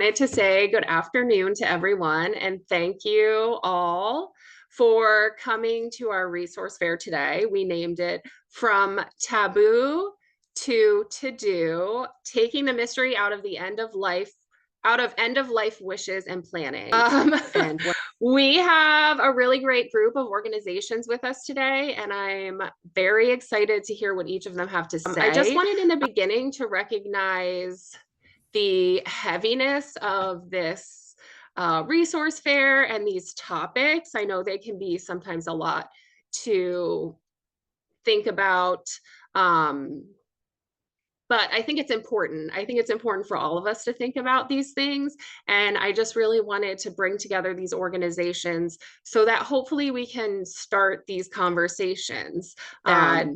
Wanted to say good afternoon to everyone and thank you all for coming to our resource fair today. We named it From Taboo to Do, taking the mystery out of end of life wishes and planning. And we have a really great group of organizations with us today, and I'm very excited to hear what each of them have to say. I just wanted in the beginning to recognize the heaviness of this resource fair and these topics. I know they can be sometimes a lot to think about, but I think it's important. I think it's important for all of us to think about these things. And I just really wanted to bring together these organizations so that hopefully we can start these conversations that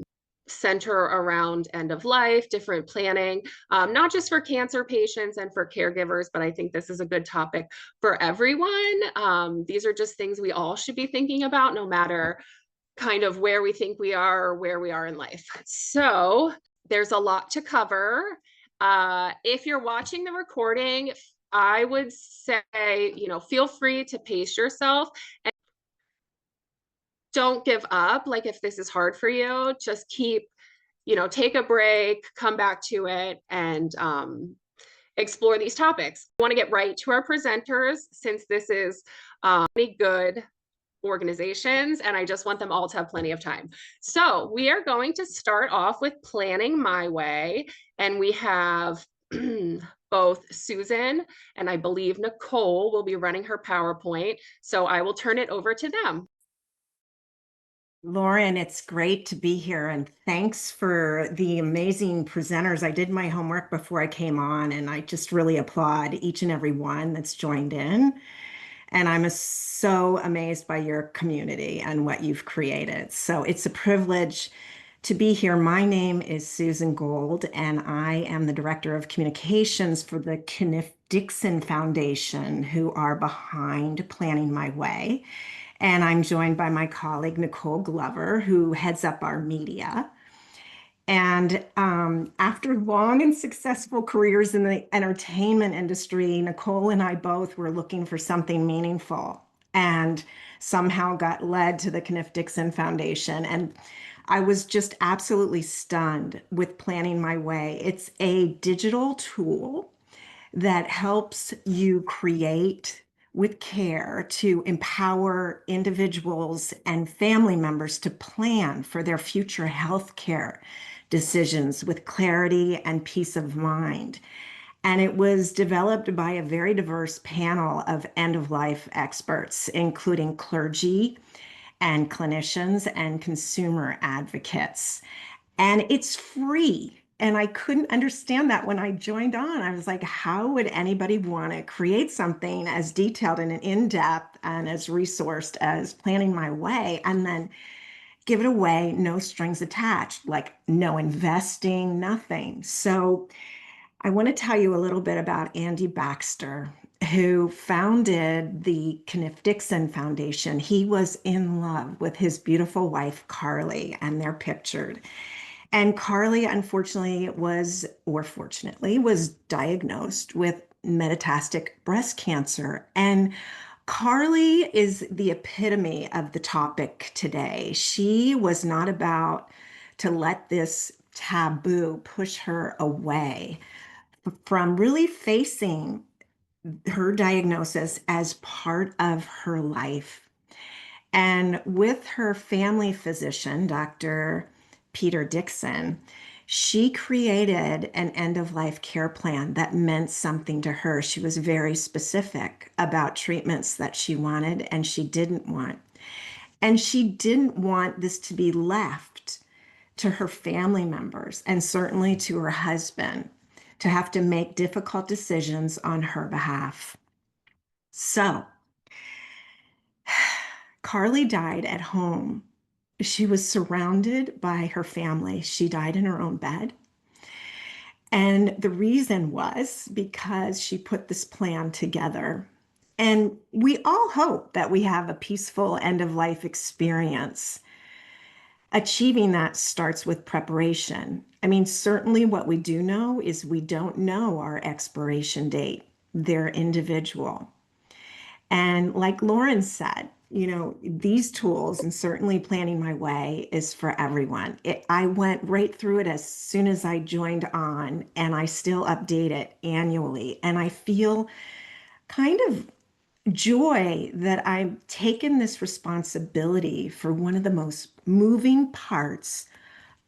center around end of life, different planning, not just for cancer patients and for caregivers, but I think this is a good topic for everyone. These are just things we all should be thinking about, no matter kind of where we think we are or where we are in life. So there's a lot to cover. If you're watching the recording, I would say, feel free to pace yourself and don't give up. Like, if this is hard for you, just take a break, come back to it, and explore these topics. I want to get right to our presenters since this is many good organizations, and I just want them all to have plenty of time. So we are going to start off with Planning My Way, and we have both Susan and I believe Nicole will be running her PowerPoint. So I will turn it over to them. Lauren, it's great to be here, and thanks for the amazing presenters. I did my homework before I came on, and I just really applaud each and every one that's joined in. And I'm so amazed by your community and what you've created. So it's a privilege to be here. My name is Susan Gold, and I am the Director of Communications for the Kniff Dixon Foundation, who are behind Planning My Way. And I'm joined by my colleague, Nicole Glover, who heads up our media. And after long and successful careers in the entertainment industry, Nicole and I both were looking for something meaningful and somehow got led to the Kniff Dixon Foundation. And I was just absolutely stunned with Planning My Way. It's a digital tool that helps you create with care to empower individuals and family members to plan for their future health care decisions with clarity and peace of mind. And it was developed by a very diverse panel of end-of-life experts, including clergy and clinicians and consumer advocates. And it's free. And I couldn't understand that when I joined on. I was like, how would anybody want to create something as detailed and in-depth and as resourced as Planning My Way and then give it away, no strings attached, like no investing, nothing. So I want to tell you a little bit about Andy Baxter, who founded the Kniff Dixon Foundation. He was in love with his beautiful wife, Carly, and they're pictured. And Carly, unfortunately, fortunately, was diagnosed with metastatic breast cancer. And Carly is the epitome of the topic today. She was not about to let this taboo push her away from really facing her diagnosis as part of her life. And with her family physician, Dr. Peter Dixon, she created an end-of-life care plan that meant something to her. She was very specific about treatments that she wanted and she didn't want. And she didn't want this to be left to her family members and certainly to her husband to have to make difficult decisions on her behalf. So, Carly died at home. She was surrounded by her family. She died in her own bed. And the reason was because she put this plan together. And we all hope that we have a peaceful end-of-life experience. Achieving that starts with preparation. I mean, certainly what we do know is we don't know our expiration date. their individual. And like Lauren said, these tools and certainly planning my way is for everyone. I went right through it as soon as I joined on, and I still update it annually. And I feel kind of joy that I've taken this responsibility for one of the most moving parts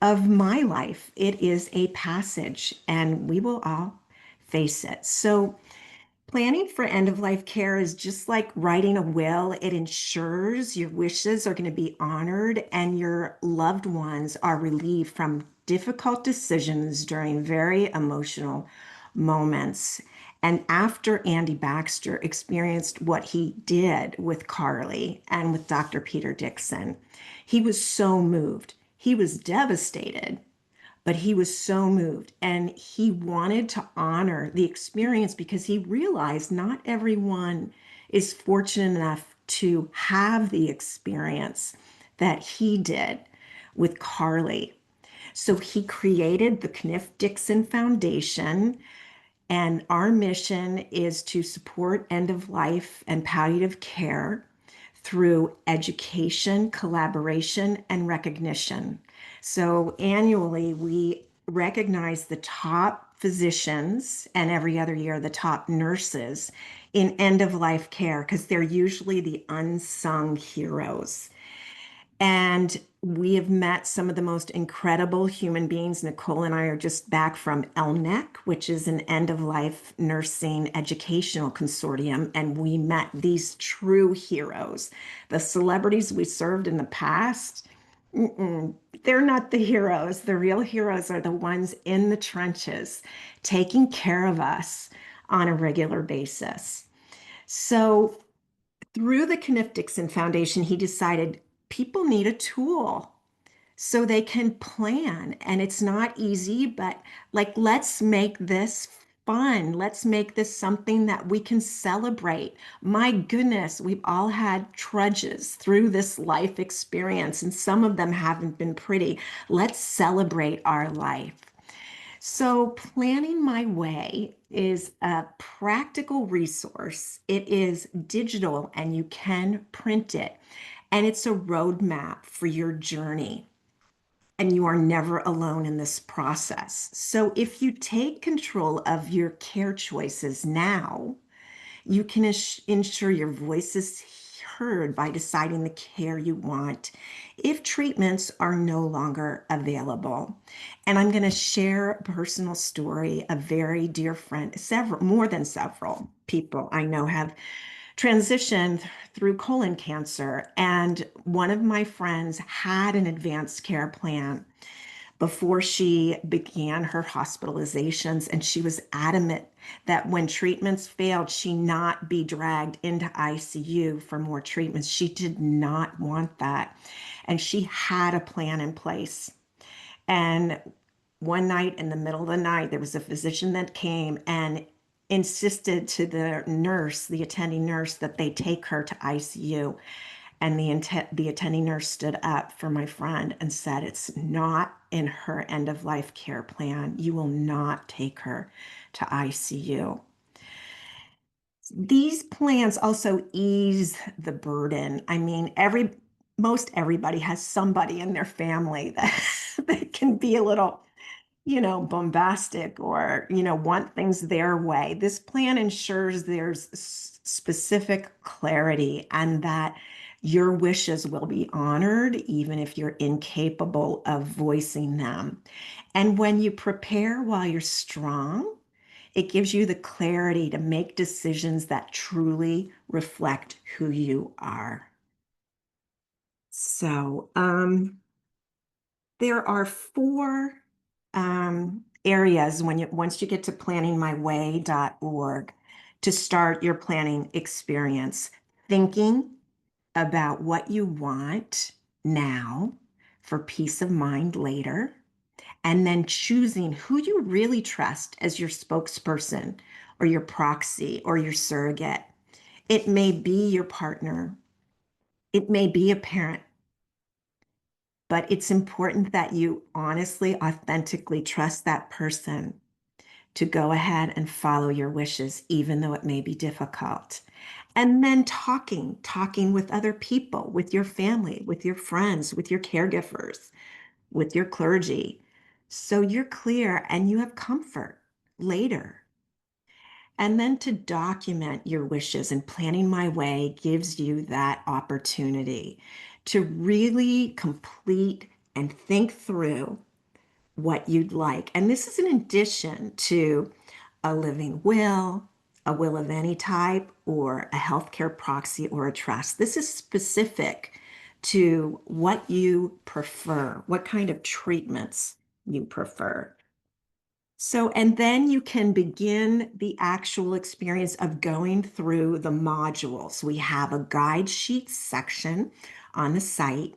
of my life. It is a passage, and we will all face it. So, planning for end of life care is just like writing a will. It ensures your wishes are going to be honored and your loved ones are relieved from difficult decisions during very emotional moments. And after Andy Baxter experienced what he did with Carly and with Dr. Peter Dixon, he was so moved. He was devastated, but he was so moved and he wanted to honor the experience because he realized not everyone is fortunate enough to have the experience that he did with Carly. So he created the Kniff Dixon Foundation, and our mission is to support end of life and palliative care through education, collaboration, and recognition. So annually, we recognize the top physicians and every other year, the top nurses in end of life care because they're usually the unsung heroes. And we have met some of the most incredible human beings. Nicole and I are just back from ELNEC, which is an end of life nursing educational consortium. And we met these true heroes. The celebrities we served in the past, they're not the heroes. The real heroes are the ones in the trenches taking care of us on a regular basis. So through the Kniff Dixon Foundation, he decided people need a tool so they can plan. And it's not easy, but like, let's make this fun. Let's make this something that we can celebrate. My goodness, we've all had trudges through this life experience, and some of them haven't been pretty. Let's celebrate our life. So, Planning My Way is a practical resource. It is digital and you can print it. And it's a roadmap for your journey. And you are never alone in this process. So, if you take control of your care choices now, you can ensure your voice is heard by deciding the care you want if treatments are no longer available. And I'm going to share a personal story. A very dear friend, several, more than several people I know have transitioned through colon cancer. And one of my friends had an advanced care plan before she began her hospitalizations, and she was adamant that when treatments failed, she not be dragged into ICU for more treatments. She did not want that. And she had a plan in place. And one night in the middle of the night, there was a physician that came and insisted to the nurse, the attending nurse, that they take her to ICU. And the attending nurse stood up for my friend and said, it's not in her end of life care plan. You will not take her to ICU. These plans also ease the burden. I mean, most everybody has somebody in their family that, that can be a little, bombastic or, want things their way. This plan ensures there's specific clarity and that your wishes will be honored, even if you're incapable of voicing them. And when you prepare while you're strong, it gives you the clarity to make decisions that truly reflect who you are. So, there are four areas once you get to planningmyway.org to start your planning experience. Thinking about what you want now for peace of mind later, and then choosing who you really trust as your spokesperson or your proxy or your surrogate. It may be your partner, it may be a parent, but it's important that you honestly, authentically trust that person to go ahead and follow your wishes, even though it may be difficult. And then talking with other people, with your family, with your friends, with your caregivers, with your clergy. So you're clear and you have comfort later. And then to document your wishes, and Planning My Way gives you that opportunity to really complete and think through what you'd like. And this is in addition to a living will, a will of any type, or a healthcare proxy or a trust. This is specific to what you prefer, what kind of treatments you prefer. So, and then you can begin the actual experience of going through the modules. We have a guide sheet section on the site,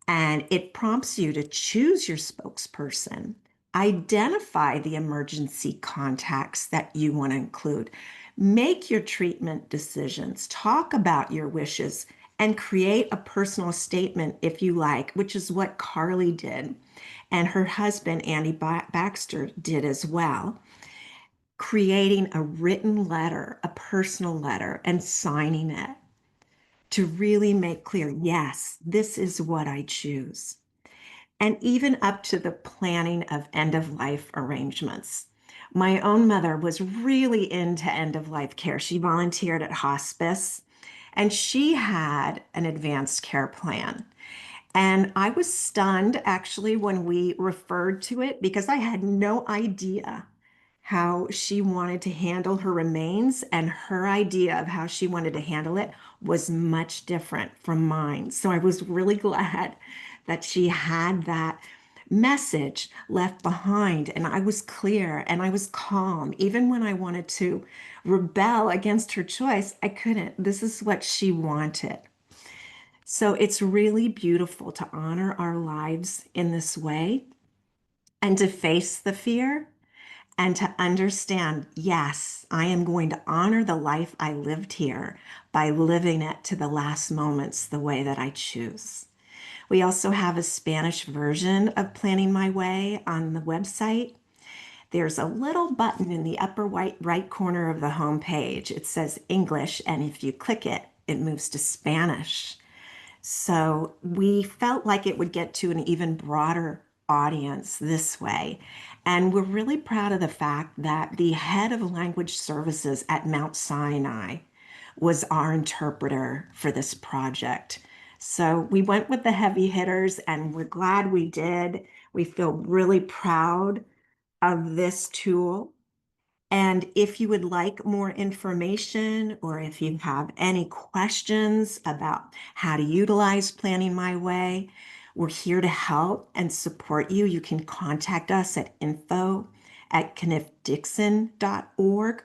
and it prompts you to choose your spokesperson, identify the emergency contacts that you want to include, make your treatment decisions, talk about your wishes, and create a personal statement if you like, which is what Carly did. And her husband, Andy Baxter, did as well, creating a written letter, a personal letter, and signing it to really make clear, yes, this is what I choose. And even up to the planning of end of life arrangements. My own mother was really into end of life care. She volunteered at Hospice and she had an advanced care plan. And I was stunned actually when we referred to it because I had no idea how she wanted to handle her remains, and her idea of how she wanted to handle it was much different from mine. So I was really glad that she had that message left behind, and I was clear and I was calm. Even when I wanted to rebel against her choice, I couldn't. This is what she wanted. So it's really beautiful to honor our lives in this way and to face the fear and to understand, yes, I am going to honor the life I lived here by living it to the last moments the way that I choose. We also have a Spanish version of Planning My Way on the website. There's a little button in the upper right corner of the home page. It says English, and if you click it, it moves to Spanish. So we felt like it would get to an even broader audience this way. And we're really proud of the fact that the head of language services at Mount Sinai was our interpreter for this project. So we went with the heavy hitters and we're glad we did. We feel really proud of this tool. And if you would like more information or if you have any questions about how to utilize Planning My Way, we're here to help and support you. You can contact us at info@kniffdixon.org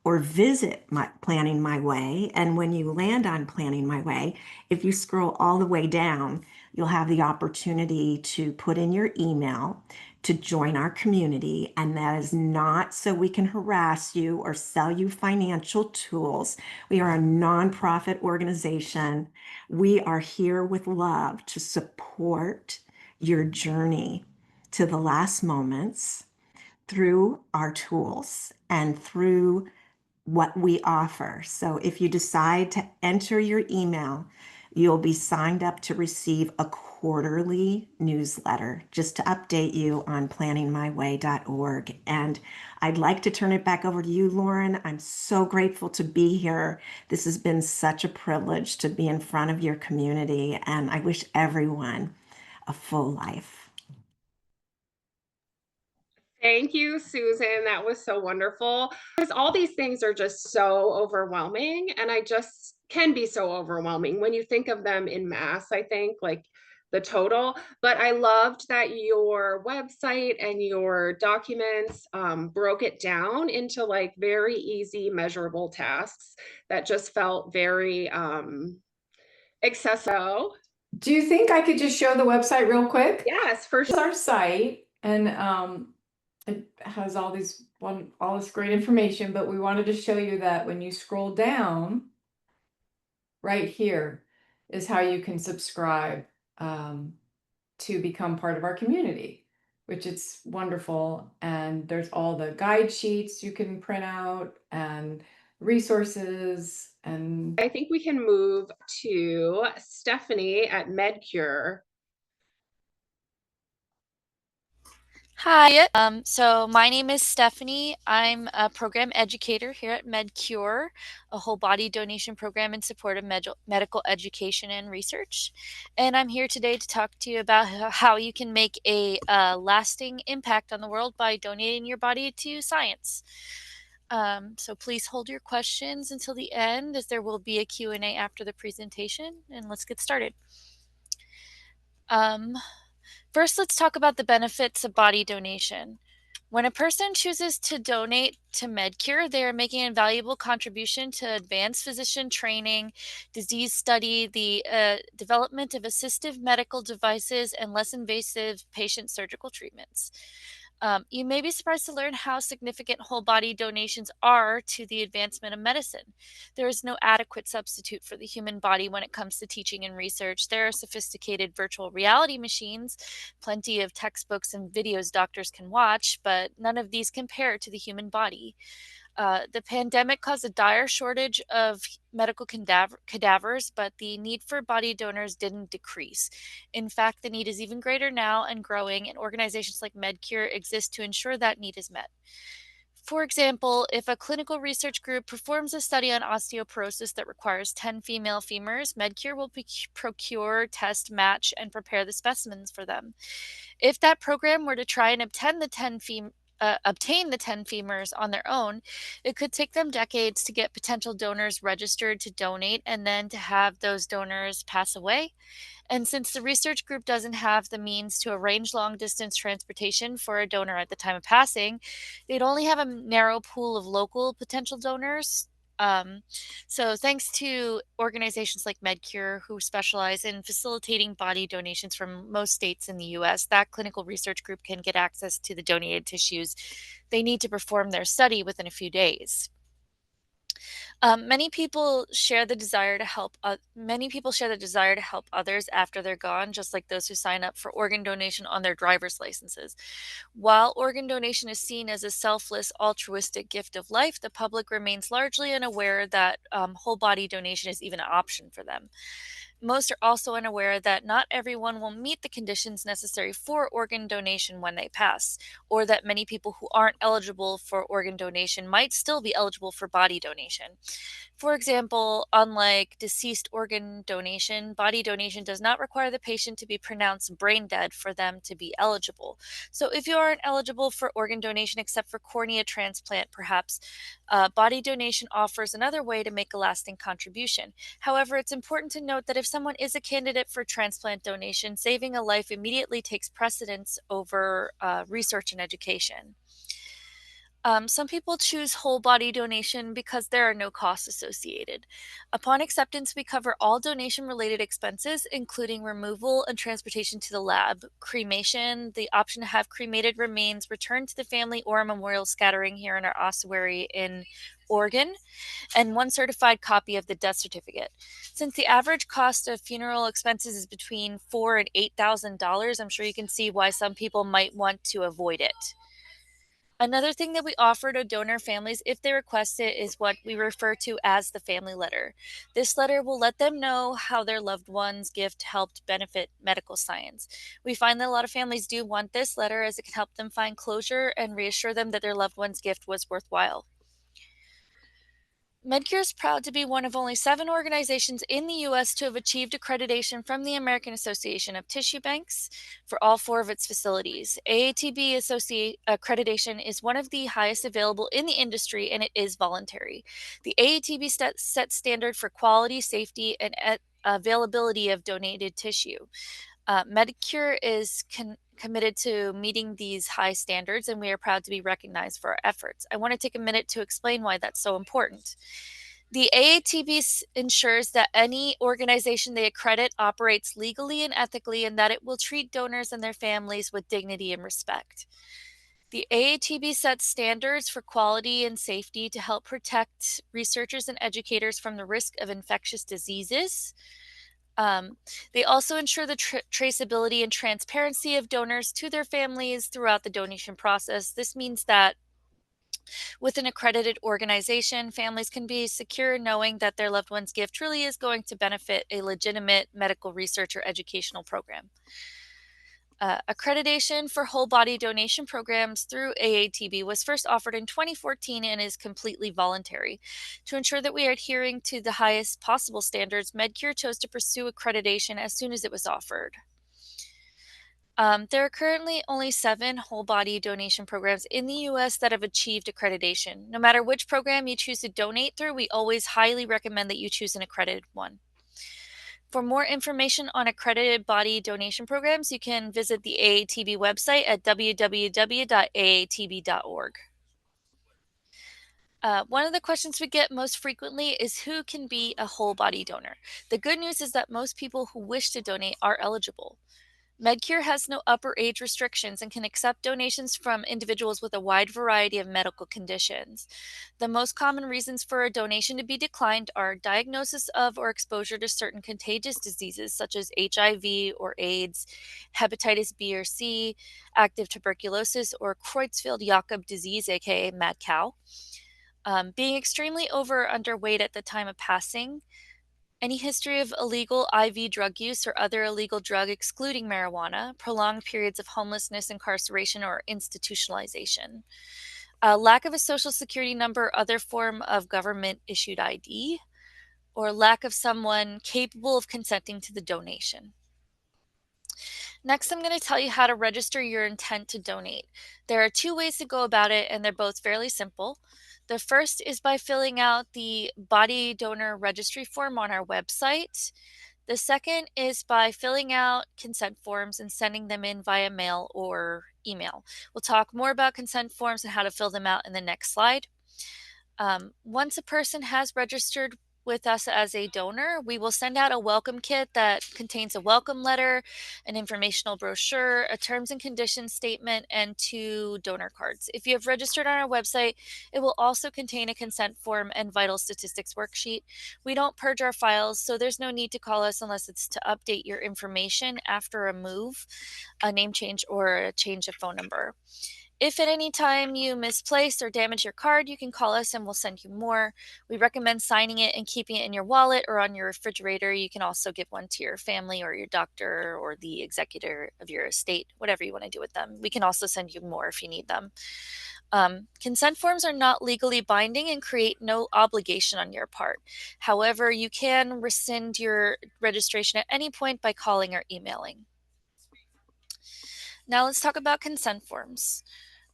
or visit Planning My Way. And when you land on Planning My Way, if you scroll all the way down, you'll have the opportunity to put in your email to join our community. And that is not so we can harass you or sell you financial tools. We are a nonprofit organization. We are here with love to support your journey to the last moments through our tools and through what we offer. So if you decide to enter your email, you'll be signed up to receive a quarterly newsletter just to update you on planningmyway.org. And I'd like to turn it back over to you, Lauren. I'm so grateful to be here. This has been such a privilege to be in front of your community, and I wish everyone a full life. Thank you, Susan. That was so wonderful. Because all these things are just so overwhelming, and I just can be so overwhelming when you think of them in mass, I think, like the total. But I loved that your website and your documents broke it down into like very easy, measurable tasks that just felt very accessible. Do you think I could just show the website real quick? Yes, for It's sure. our site, and it has all this great information, but we wanted to show you that when you scroll down, right here is how you can subscribe to become part of our community. which it's wonderful. And there's all the guide sheets you can print out and resources. And I think we can move to Stephanie at MedCure. Hi, so my name is Stephanie. I'm a program educator here at MedCure, a whole body donation program in support of medical education and research. And I'm here today to talk to you about how you can make a lasting impact on the world by donating your body to science. So please hold your questions until the end, as there will be a Q&A after the presentation, and let's get started. Um, First, let's talk about the benefits of body donation. When a person chooses to donate to MedCure, they are making a valuable contribution to advanced physician training, disease study, the development of assistive medical devices, and less invasive patient surgical treatments. You may be surprised to learn how significant whole body donations are to the advancement of medicine. There is no adequate substitute for the human body when it comes to teaching and research. There are sophisticated virtual reality machines, plenty of textbooks and videos doctors can watch, but none of these compare to the human body. The pandemic caused a dire shortage of medical cadavers, but the need for body donors didn't decrease. In fact, the need is even greater now and growing, and organizations like MedCure exist to ensure that need is met. For example, if a clinical research group performs a study on osteoporosis that requires 10 female femurs, MedCure will procure, test, match, and prepare the specimens for them. If that program were to try and obtain the 10 femurs on their own, it could take them decades to get potential donors registered to donate and then to have those donors pass away. And since the research group doesn't have the means to arrange long distance transportation for a donor at the time of passing, they'd only have a narrow pool of local potential donors. Um, so, thanks to organizations like MedCure, who specialize in facilitating body donations from most states in the US, that clinical research group can get access to the donated tissues they need to perform their study within a few days. Many people share the desire to help. Many people share the desire to help others after they're gone, just like those who sign up for organ donation on their driver's licenses. While organ donation is seen as a selfless, altruistic gift of life, the public remains largely unaware that whole body donation is even an option for them. Most are also unaware that not everyone will meet the conditions necessary for organ donation when they pass, or that many people who aren't eligible for organ donation might still be eligible for body donation. For example, unlike deceased organ donation, body donation does not require the patient to be pronounced brain dead for them to be eligible. So if you aren't eligible for organ donation except for cornea transplant, perhaps, body donation offers another way to make a lasting contribution. However, it's important to note that if someone is a candidate for transplant donation, saving a life immediately takes precedence over research and education. Some people choose whole body donation because there are no costs associated. Upon acceptance, we cover all donation related expenses, including removal and transportation to the lab, cremation, the option to have cremated remains returned to the family or a memorial scattering here in our ossuary in Oregon, and one certified copy of the death certificate. Since the average cost of funeral expenses is between $4,000 and $8,000, I'm sure you can see why some people might want to avoid it. Another thing that we offer to donor families, if they request it, is what we refer to as the family letter. This letter will let them know how their loved one's gift helped benefit medical science. We find that a lot of families do want this letter, as it can help them find closure and reassure them that their loved one's gift was worthwhile. MedCure is proud to be one of only 7 organizations in the U.S. to have achieved accreditation from the American Association of Tissue Banks for all 4 of its facilities. AATB accreditation is one of the highest available in the industry, and it is voluntary. The AATB sets standard for quality, safety, and availability of donated tissue. MedCure is committed to meeting these high standards, and we are proud to be recognized for our efforts. I want to take a minute to explain why that's so important. The AATB ensures that any organization they accredit operates legally and ethically, and that it will treat donors and their families with dignity and respect. The AATB sets standards for quality and safety to help protect researchers and educators from the risk of infectious diseases. They also ensure the traceability and transparency of donors to their families throughout the donation process. This means that with an accredited organization, families can be secure knowing that their loved one's gift truly is going to benefit a legitimate medical research or educational program. Accreditation for whole body donation programs through AATB was first offered in 2014 and is completely voluntary. To ensure that we are adhering to the highest possible standards, MedCure chose to pursue accreditation as soon as it was offered. There are currently only 7 whole body donation programs in the US that have achieved accreditation. No matter which program you choose to donate through, we always highly recommend that you choose an accredited one. For more information on accredited body donation programs, you can visit the AATB website at www.aatb.org. One of the questions we get most frequently is who can be a whole body donor? The good news is that most people who wish to donate are eligible. MedCure has no upper age restrictions and can accept donations from individuals with a wide variety of medical conditions. The most common reasons for a donation to be declined are diagnosis of or exposure to certain contagious diseases such as HIV or AIDS, hepatitis B or C, active tuberculosis, or Creutzfeldt-Jakob disease, aka mad cow. Being extremely over or underweight at the time of passing, any history of illegal IV drug use or other illegal drug excluding marijuana, prolonged periods of homelessness, incarceration, or institutionalization, lack of a social security number or other form of government issued ID, or lack of someone capable of consenting to the donation. Next, I'm going to tell you how to register your intent to donate. There are 2 ways to go about it, and they're both fairly simple. The first is by filling out the body donor registry form on our website. The second is by filling out consent forms and sending them in via mail or email. We'll talk more about consent forms and how to fill them out in the next slide. Once a person has registered with us as a donor, we will send out a welcome kit that contains a welcome letter, an informational brochure, a terms and conditions statement, and 2 donor cards. If you have registered on our website, it will also contain a consent form and vital statistics worksheet. We don't purge our files, so there's no need to call us unless it's to update your information after a move, a name change, or a change of phone number. If at any time you misplace or damage your card, you can call us and we'll send you more. We recommend signing it and keeping it in your wallet or on your refrigerator. You can also give one to your family or your doctor or the executor of your estate, whatever you want to do with them. We can also send you more if you need them. Consent forms are not legally binding and create no obligation on your part. However, you can rescind your registration at any point by calling or emailing. Now let's talk about consent forms.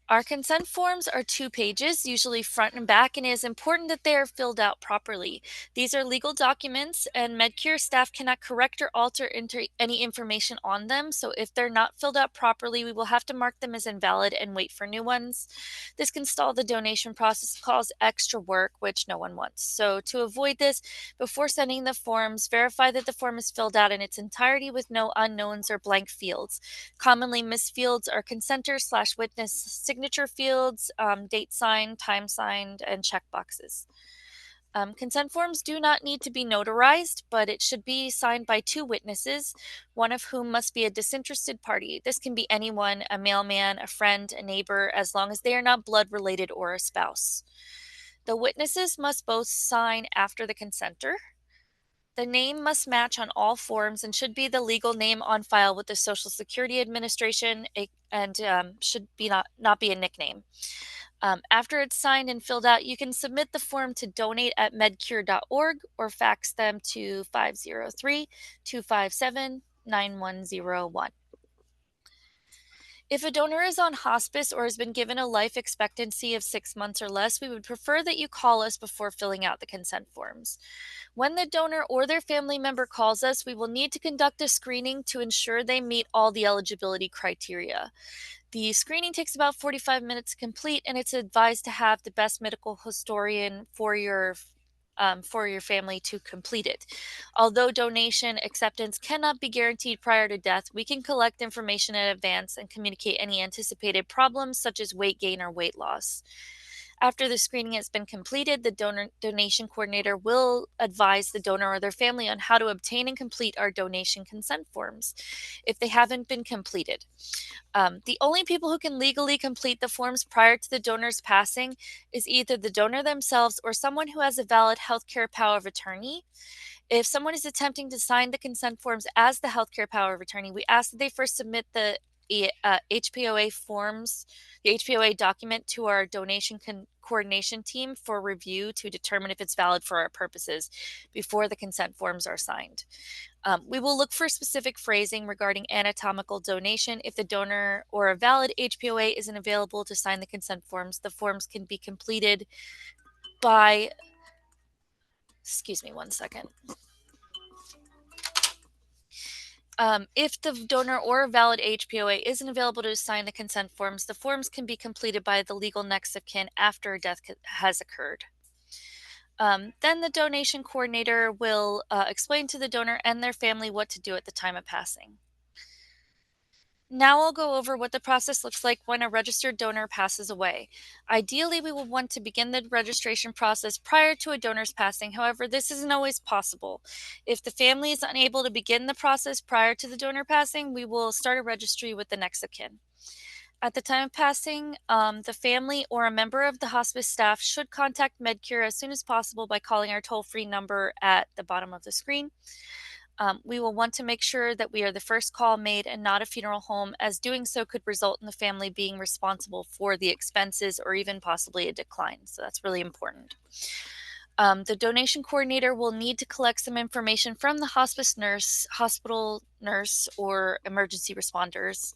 Our consent forms are 2 pages, usually front and back, and it is important that they are filled out properly. These are legal documents, and MedCure staff cannot correct or alter any information on them, so if they're not filled out properly, we will have to mark them as invalid and wait for new ones. This can stall the donation process and cause extra work, which no one wants. So to avoid this, before sending the forms, verify that the form is filled out in its entirety with no unknowns or blank fields. Commonly missed fields are consenter/witness signature fields, date signed, time signed, and check boxes. Consent forms do not need to be notarized, but it should be signed by 2 witnesses, one of whom must be a disinterested party. This can be anyone, a mailman, a friend, a neighbor, as long as they are not blood related or a spouse. The witnesses must both sign after the consenter. The name must match on all forms and should be the legal name on file with the Social Security Administration and should be not be a nickname. After it's signed and filled out, you can submit the form to donate@medcure.org or fax them to 503-257-9101. If a donor is on hospice or has been given a life expectancy of 6 months or less, we would prefer that you call us before filling out the consent forms. When the donor or their family member calls us, we will need to conduct a screening to ensure they meet all the eligibility criteria. The screening takes about 45 minutes to complete, and it's advised to have the best medical historian for your family to complete it. Although donation acceptance cannot be guaranteed prior to death, we can collect information in advance and communicate any anticipated problems such as weight gain or weight loss. After the screening has been completed, the donation coordinator will advise the donor or their family on how to obtain and complete our donation consent forms if they haven't been completed. The only people who can legally complete the forms prior to the donor's passing is either the donor themselves or someone who has a valid healthcare power of attorney. If someone is attempting to sign the consent forms as the healthcare power of attorney, we ask that they first submit the HPOA forms, the HPOA document to our donation coordination team for review to determine if it's valid for our purposes before the consent forms are signed. We will look for specific phrasing regarding anatomical donation. If the donor or a valid HPOA isn't available to sign the consent forms, the forms can be completed by, excuse me one second. If the donor or a valid HPOA isn't available to sign the consent forms, the forms can be completed by the legal next of kin after a death has occurred. Then the donation coordinator will explain to the donor and their family what to do at the time of passing. Now I'll go over what the process looks like when a registered donor passes away. Ideally, we will want to begin the registration process prior to a donor's passing. However, this isn't always possible. If the family is unable to begin the process prior to the donor passing, we will start a registry with the next of kin. At the time of passing, the family or a member of the hospice staff should contact MedCure as soon as possible by calling our toll-free number at the bottom of the screen. We will want to make sure that we are the first call made and not a funeral home, as doing so could result in the family being responsible for the expenses or even possibly a decline. So that's really important. The donation coordinator will need to collect some information from the hospice nurse, hospital nurse, or emergency responders.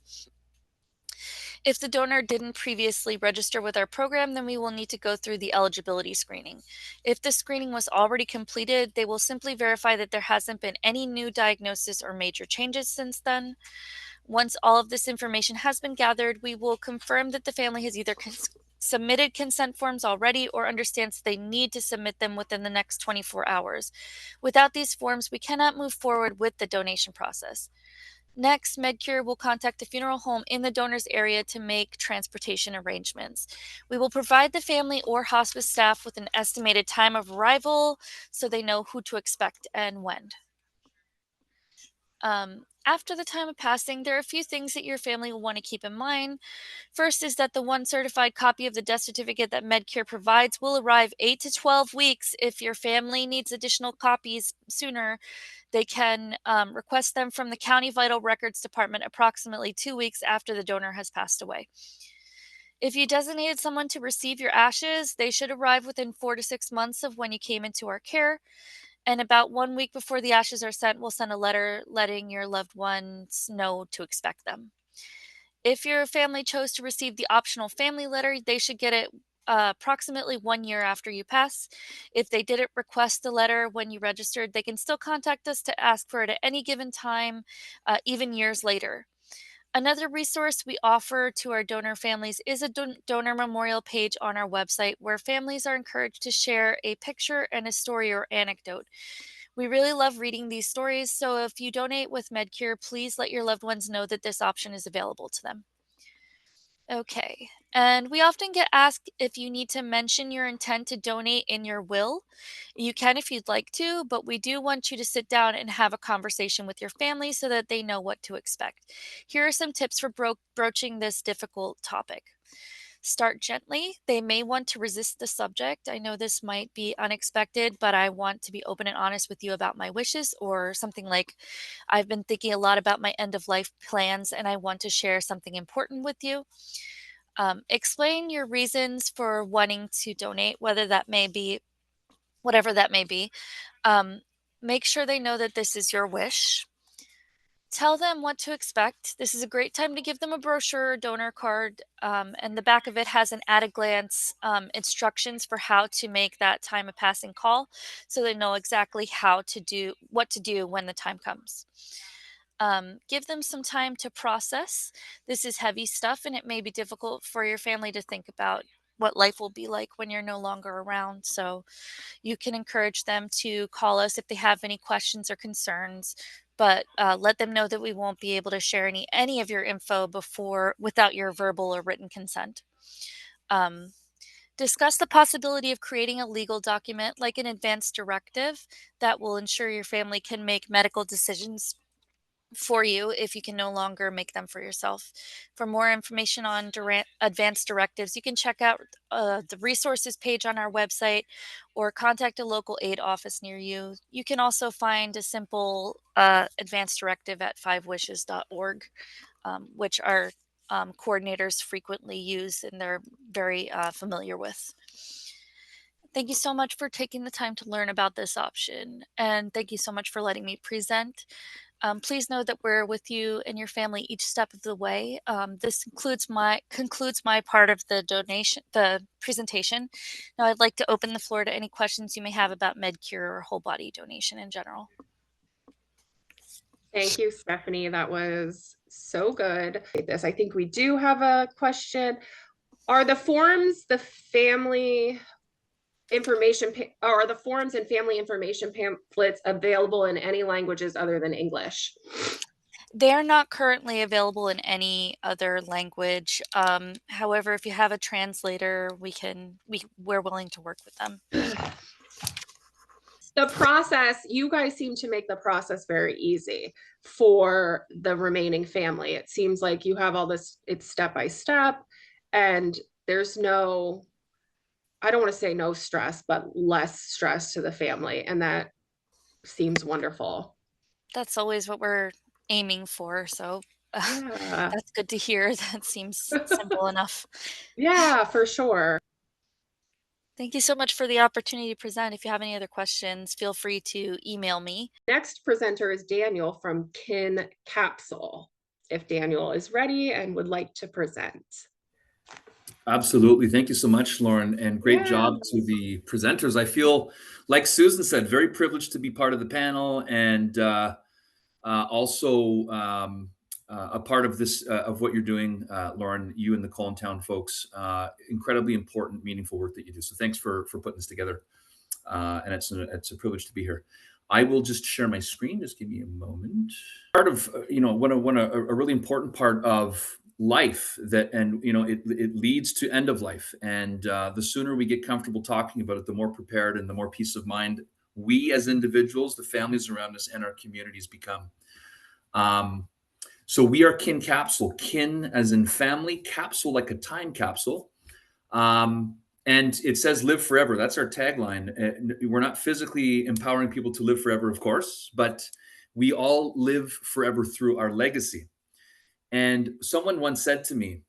If the donor didn't previously register with our program, then we will need to go through the eligibility screening. If the screening was already completed, they will simply verify that there hasn't been any new diagnosis or major changes since then. Once all of this information has been gathered, we will confirm that the family has either submitted consent forms already or understands they need to submit them within the next 24 hours. Without these forms, we cannot move forward with the donation process. Next, MedCure will contact the funeral home in the donor's area to make transportation arrangements. We will provide the family or hospice staff with an estimated time of arrival so they know who to expect and when. After the time of passing, there are a few things that your family will want to keep in mind. First is that the one certified copy of the death certificate that MedCure provides will arrive 8 to 12 weeks. If your family needs additional copies sooner, they can request them from the County Vital Records Department approximately 2 weeks after the donor has passed away. If you designated someone to receive your ashes, they should arrive within 4 to 6 months of when you came into our care. And about 1 week before the ashes are sent, we'll send a letter letting your loved ones know to expect them. If your family chose to receive the optional family letter, they should get it approximately 1 year after you pass. If they didn't request the letter when you registered, they can still contact us to ask for it at any given time, even years later. Another resource we offer to our donor families is a donor memorial page on our website where families are encouraged to share a picture and a story or anecdote. We really love reading these stories, so if you donate with MedCure, please let your loved ones know that this option is available to them. Okay, and we often get asked if you need to mention your intent to donate in your will. You can if you'd like to, but we do want you to sit down and have a conversation with your family so that they know what to expect. Here are some tips for broaching this difficult topic. Start gently. They may want to resist the subject. I know this might be unexpected, but I want to be open and honest with you about my wishes, or something like, I've been thinking a lot about my end of life plans and I want to share something important with you. Explain your reasons for wanting to donate, whatever that may be. Make sure they know that this is your wish. Tell them what to expect. This is a great time to give them a brochure or donor card, and the back of it has an at-a-glance instructions for how to make that time of passing call, so they know exactly what to do when the time comes. Give them some time to process. This is heavy stuff, and it may be difficult for your family to think about what life will be like when you're no longer around. So you can encourage them to call us if they have any questions or concerns, but let them know that we won't be able to share any of your info without your verbal or written consent. Um, Discuss the possibility of creating a legal document like an advance directive that will ensure your family can make medical decisions for you if you can no longer make them for yourself. For more information on advanced directives, you can check out the resources page on our website or contact a local aid office near you. You can also find a simple advanced directive at fivewishes.org, which our coordinators frequently use and they're very familiar with. Thank you so much for taking the time to learn about this option. And thank you so much for letting me present. Please know that we're with you and your family each step of the way. This concludes my part of the presentation. Now I'd like to open the floor to any questions you may have about MedCure or whole body donation in general. Thank you, Stephanie. That was so good. I think we do have a question. Are the forms the family information or the forms and family information pamphlets available in any languages other than English? They're not currently available in any other language. However, if you have a translator, we're willing to work with them. The process, you guys seem to make the process very easy for the remaining family. It seems like you have all this, it's step by step, and there's no, I don't want to say no stress, but less stress to the family. And that seems wonderful. That's always what we're aiming for. So Yeah. that's good to hear. That seems simple enough. Yeah, for sure. Thank you so much for the opportunity to present. If you have any other questions, feel free to email me. Next presenter is Daniel from KinCapsule. If Daniel is ready and would like to present. Absolutely. Thank you so much, Lauren, and great job to the presenters. I feel, like Susan said, very privileged to be part of the panel and also a part of this, of what you're doing, Lauren, you and the Town folks. Incredibly important, meaningful work that you do. So thanks for putting this together. And it's a privilege to be here. I will just share my screen. Just give me a moment. Part of, a really important part of life that, and it leads to end of life, and the sooner we get comfortable talking about it, the more prepared and the more peace of mind we as individuals, the families around us, and our communities become. So we are KinCapsule, kin as in family, capsule like a time capsule, and it says live forever. That's our tagline. We're not physically empowering people to live forever, of course, but we all live forever through our legacy. And someone once said to me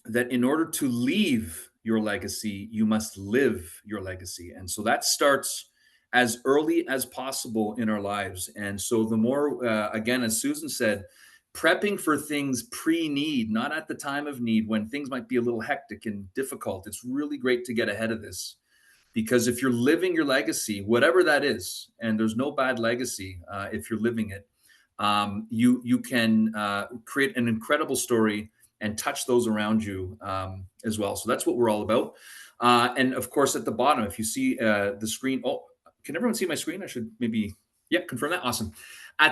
that in order to leave your legacy, you must live your legacy. And so that starts as early as possible in our lives. And so the more, again, as Susan said, prepping for things pre-need, not at the time of need, when things might be a little hectic and difficult. It's really great to get ahead of this, because if you're living your legacy, whatever that is, and there's no bad legacy if you're living it, you can create an incredible story and touch those around you as well. So that's what we're all about. And of course, at the bottom, if you see the screen, oh, can everyone see my screen? I should maybe, yeah, confirm that. Awesome.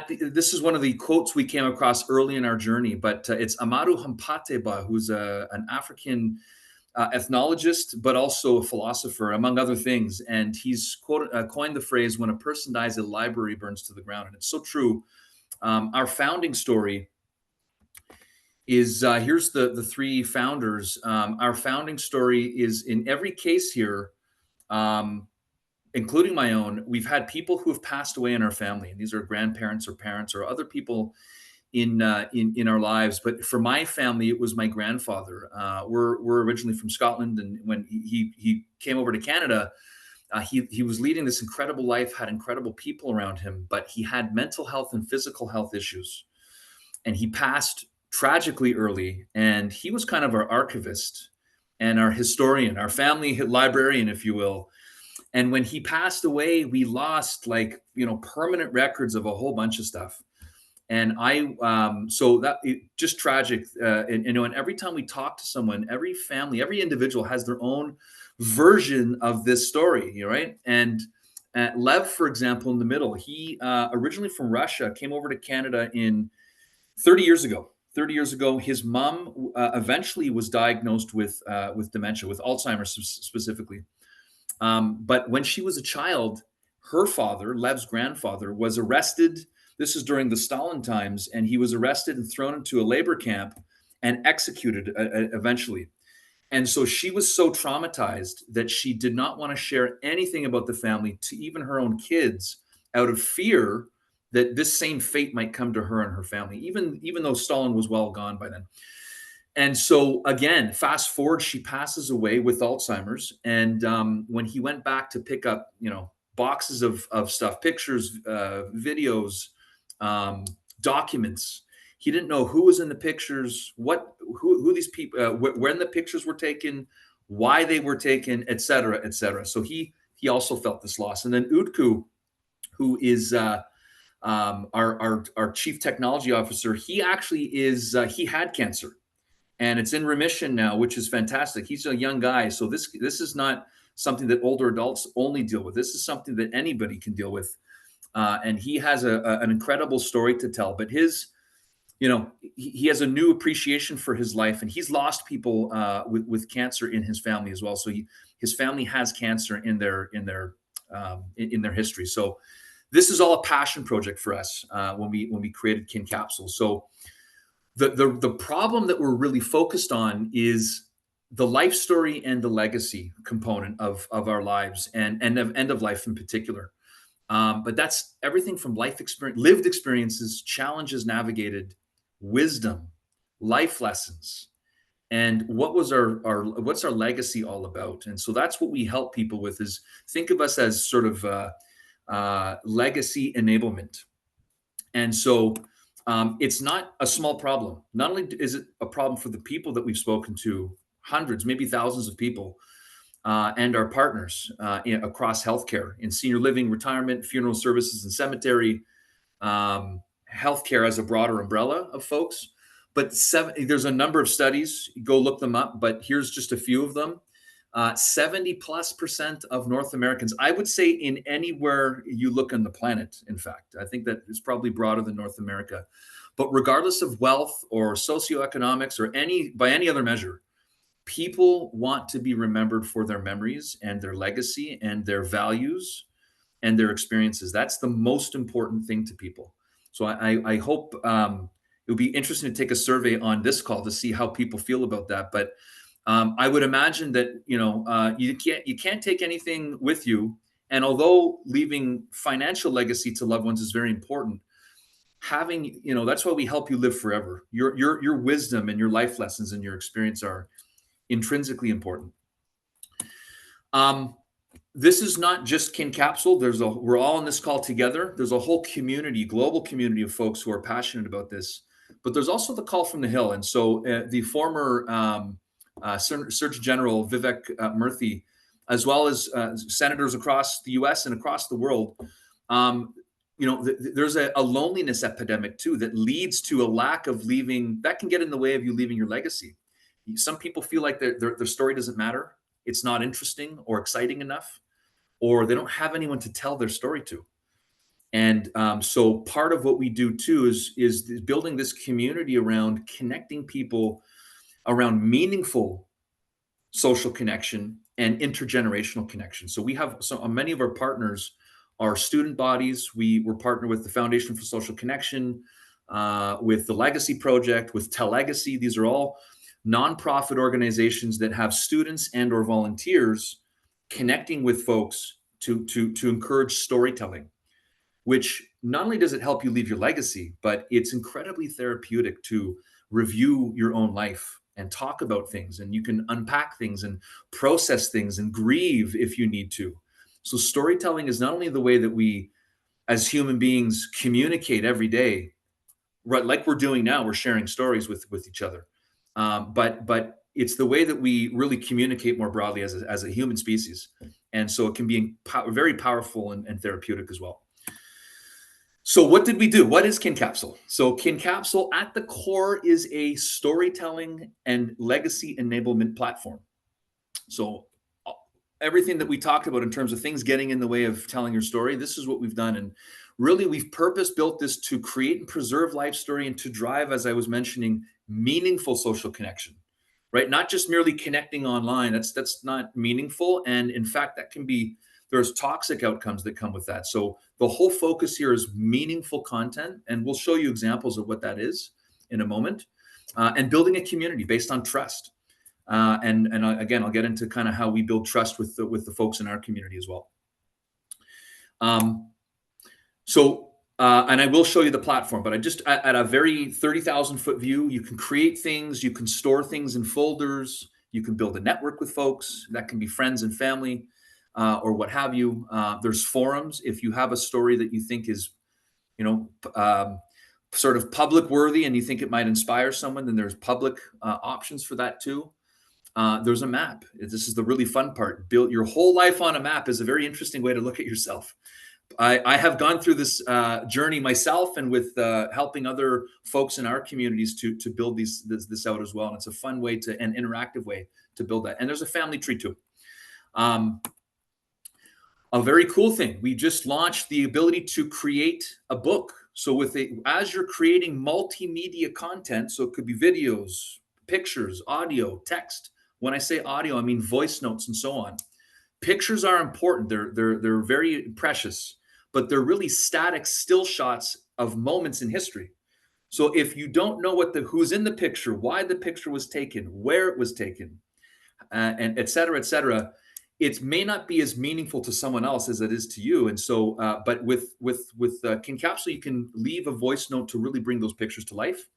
This is one of the quotes we came across early in our journey, but it's Amadou Hampateba, who's an African ethnologist, but also a philosopher, among other things. And he's coined the phrase, when a person dies, a library burns to the ground. And it's so true. Our founding story is, here's the three founders. Our founding story is, in every case here, including my own, we've had people who have passed away in our family. And these are grandparents or parents or other people in our lives. But for my family, it was my grandfather. We're originally from Scotland. And when he came over to Canada, he was leading this incredible life, had incredible people around him, but he had mental health and physical health issues. And he passed tragically early. And he was kind of our archivist and our historian, our family librarian, if you will. And when he passed away, we lost permanent records of a whole bunch of stuff. And so that just tragic. And every time we talk to someone, every family, every individual has their own version of this story, right? And Lev, for example, in the middle, he originally from Russia, came over to Canada 30 years ago. 30 years ago. His mom eventually was diagnosed with dementia, with Alzheimer's specifically. But when she was a child, her father, Lev's grandfather, was arrested. This is during the Stalin times, and he was arrested and thrown into a labor camp and executed eventually. And so she was so traumatized that she did not want to share anything about the family to even her own kids, out of fear that this same fate might come to her and her family, even though Stalin was well gone by then. And so again, fast forward, she passes away with Alzheimer's. And when he went back to pick up, boxes of stuff, pictures, videos, documents, he didn't know who was in the pictures, who these people, when the pictures were taken, why they were taken, et cetera, et cetera. So he also felt this loss. And then Utku, who is our chief technology officer, he actually he had cancer, and it's in remission now, which is fantastic. He's a young guy, so this is not something that older adults only deal with. This is something that anybody can deal with, and he has an incredible story to tell. But he has a new appreciation for his life, and he's lost people with cancer in his family as well. So his family has cancer in their history. So this is all a passion project for us when we created KinCapsule. So the problem that we're really focused on is the life story and the legacy component of our lives, and end of life in particular. But that's everything from life experience, lived experiences, challenges navigated, wisdom, life lessons, and what's our legacy all about. And so that's what we help people with, is think of us as sort of legacy enablement. And so it's not a small problem. Not only is it a problem for the people that we've spoken to, hundreds, maybe thousands of people, and our partners across healthcare, in senior living, retirement, funeral services, and cemetery, healthcare as a broader umbrella of folks. But there's a number of studies, go look them up, but here's just a few of them. 70+% of North Americans, I would say in anywhere you look on the planet, in fact, I think that it's probably broader than North America, but regardless of wealth or socioeconomics or by any other measure, people want to be remembered for their memories and their legacy and their values and their experiences. That's the most important thing to people. So I hope it would be interesting to take a survey on this call to see how people feel about that. But I would imagine that you can't take anything with you, and although leaving financial legacy to loved ones is very important, having that's why we help you live forever. Your wisdom and your life lessons and your experience are intrinsically important. This is not just KinCapsule. We're all on this call together. There's a whole community, global community of folks who are passionate about this. But there's also the call from the Hill, and so the former Surgeon General Vivek Murthy, as well as senators across the U.S. and across the world, there's a loneliness epidemic too that leads to a lack of that can get in the way of you leaving your legacy. Some people feel like their story doesn't matter. It's not interesting or exciting enough, or they don't have anyone to tell their story to. And so part of what we do too is building this community around connecting people around meaningful social connection and intergenerational connection. So we have many of our partners are student bodies. We're partnered with the Foundation for Social Connection, with the Legacy Project, with Telegacy. These are all nonprofit organizations that have students and or volunteers connecting with folks to encourage storytelling, which not only does it help you leave your legacy, but it's incredibly therapeutic to review your own life and talk about things, and you can unpack things and process things and grieve if you need to. So storytelling is not only the way that we as human beings communicate every day, right, like we're doing now, we're sharing stories with each other, but it's the way that we really communicate more broadly as a human species. And so it can be very powerful and therapeutic as well. So what did we do? What is KinCapsule? So KinCapsule at the core is a storytelling and legacy enablement platform. So everything that we talked about in terms of things getting in the way of telling your story, this is what we've done. And really, we've purpose built this to create and preserve life story and to drive, as I was mentioning, meaningful social connection, right? Not just merely connecting online. That's not meaningful. And in fact, that can be, there's toxic outcomes that come with that. So the whole focus here is meaningful content. And we'll show you examples of what that is in a moment. And building a community based on trust. And again, I'll get into kind of how we build trust with the folks in our community as well. And I will show you the platform, but I just at a very 30,000 foot view, you can create things, you can store things in folders, you can build a network with folks that can be friends and family, or what have you. There's forums. If you have a story that you think is, sort of public worthy and you think it might inspire someone, then there's public options for that too. There's a map. This is the really fun part. Build your whole life on a map is a very interesting way to look at yourself. I have gone through this journey myself, and with helping other folks in our communities to build this out as well. And it's a fun way an interactive way to build that. And there's a family tree too. A very cool thing. We just launched the ability to create a book. So as you're creating multimedia content, so it could be videos, pictures, audio, text. When I say audio, I mean voice notes and so on. Pictures are important. They're very precious, but they're really static still shots of moments in history. So if you don't know who's in the picture, why the picture was taken, where it was taken, and et cetera, it may not be as meaningful to someone else as it is to you. And so, but with KinCapsule, you can leave a voice note to really bring those pictures to life.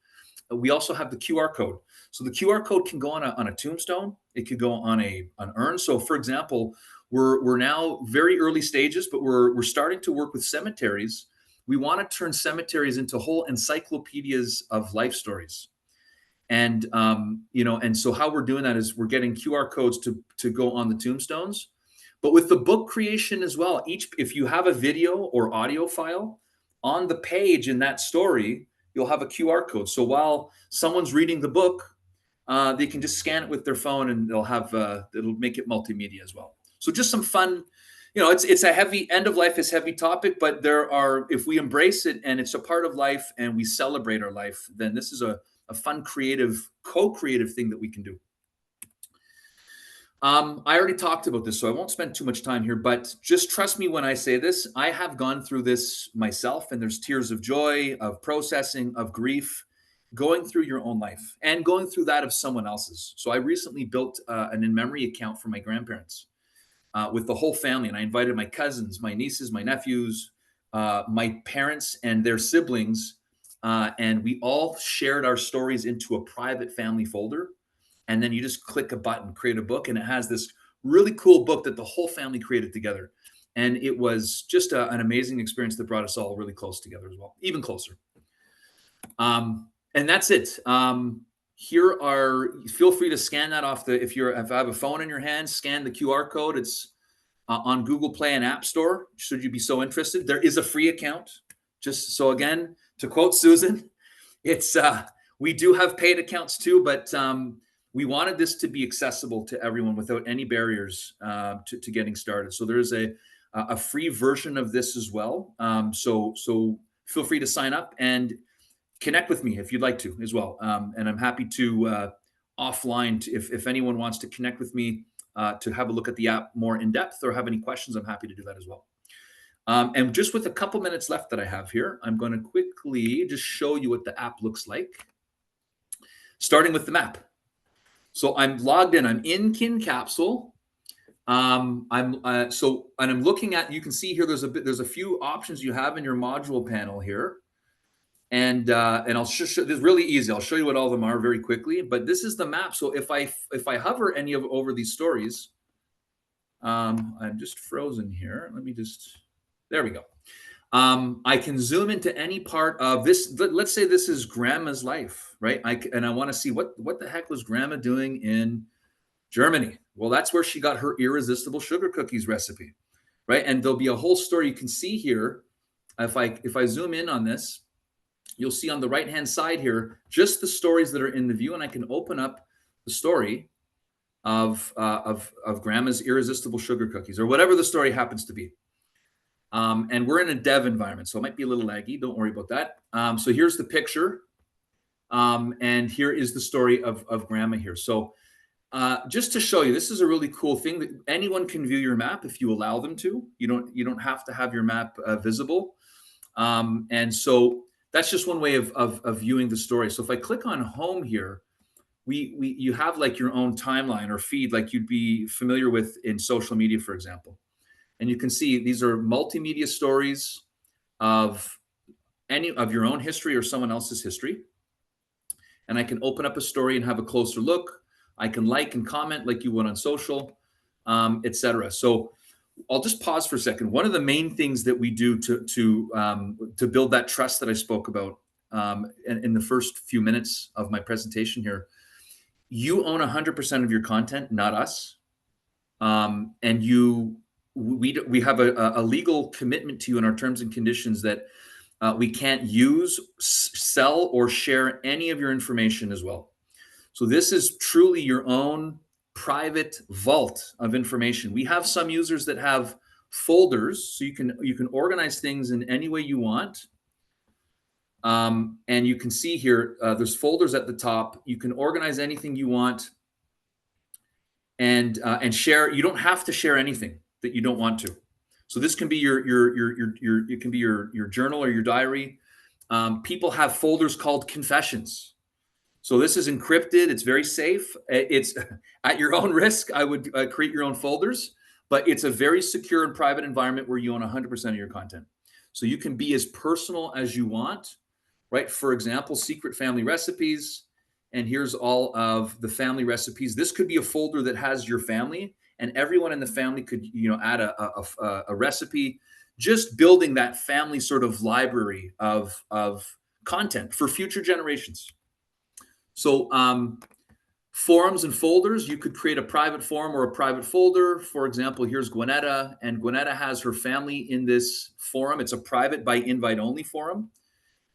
We also have the QR code. So the QR code can go on a tombstone. It could go on an urn. So for example, we're now very early stages, but we're starting to work with cemeteries. We want to turn cemeteries into whole encyclopedias of life stories. And, and so how we're doing that is we're getting QR codes to go on the tombstones, but with the book creation as well. If you have a video or audio file on the page in that story, you'll have a QR code. So while someone's reading the book, they can just scan it with their phone, and it'll make it multimedia as well. So just some fun, it's a heavy end of life is heavy topic, but if we embrace it and it's a part of life and we celebrate our life, then this is a fun, co-creative thing that we can do. I already talked about this, so I won't spend too much time here, but just trust me when I say this. I have gone through this myself, and there's tears of joy, of processing, of grief, going through your own life and going through that of someone else's. So I recently built an in-memory account for my grandparents with the whole family, and I invited my cousins, my nieces, my nephews, my parents and their siblings, and we all shared our stories into a private family folder. And then you just click a button, create a book, and it has this really cool book that the whole family created together. And it was just an amazing experience that brought us all really close together as well, even closer. And that's it. Feel free to scan that off if I have a phone in your hand, scan the QR code. It's on Google Play and App Store, should you be so interested. There is a free account. Just so again, to quote Susan, we do have paid accounts too, but we wanted this to be accessible to everyone without any barriers to getting started. So there's a free version of this as well. So feel free to sign up and connect with me if you'd like to as well. And I'm happy to offline, if anyone wants to connect with me to have a look at the app more in depth or have any questions, I'm happy to do that as well. And just with a couple minutes left that I have here, I'm going to quickly just show you what the app looks like, starting with the map. So I'm logged in. I'm in KinCapsule. And I'm looking at. You can see here. There's a few options you have in your module panel here, and I'll show. This is really easy. I'll show you what all of them are very quickly. But this is the map. So if I hover over these stories, I'm just frozen here. Let me just. There we go. I can zoom into any part of this. Let's say this is Grandma's life, right? I want to see what the heck was Grandma doing in Germany? Well, that's where she got her irresistible sugar cookies recipe, right? And there'll be a whole story you can see here. If I zoom in on this, you'll see on the right-hand side here, just the stories that are in the view, and I can open up the story of grandma's irresistible sugar cookies, or whatever the story happens to be. And we're in a dev environment, so it might be a little laggy. Don't worry about that. So here's the picture. And here is the story of grandma here. So just to show you, this is a really cool thing that anyone can view your map if you allow them to. You don't have to have your map visible. And so that's just one way of viewing the story. So if I click on home here, you have like your own timeline or feed like you'd be familiar with in social media, for example. And you can see these are multimedia stories of any of your own history or someone else's history. And I can open up a story and have a closer look. I can like and comment like you would on social, etc. So I'll just pause for a second. One of the main things that we do to build that trust that I spoke about in the first few minutes of my presentation here, you own 100% of your content, not us. And we have a legal commitment to you in our terms and conditions that we can't use, sell, or share any of your information as well. So this is truly your own private vault of information. We have some users that have folders, so you can organize things in any way you want. And you can see here, there's folders at the top. You can organize anything you want and share. You don't have to share anything that you don't want to. So this can be it can be your journal or your diary. People have folders called confessions. So this is encrypted. It's very safe. It's at your own risk. I would create your own folders, but it's a very secure and private environment where you own 100% of your content. So you can be as personal as you want, right? For example, secret family recipes. And here's all of the family recipes. This could be a folder that has your family, and everyone in the family could, add a recipe, just building that family sort of library of content for future generations. So forums and folders, you could create a private forum or a private folder. For example, here's Gwinnetta, and Gwinnetta has her family in this forum. It's a private by invite only forum,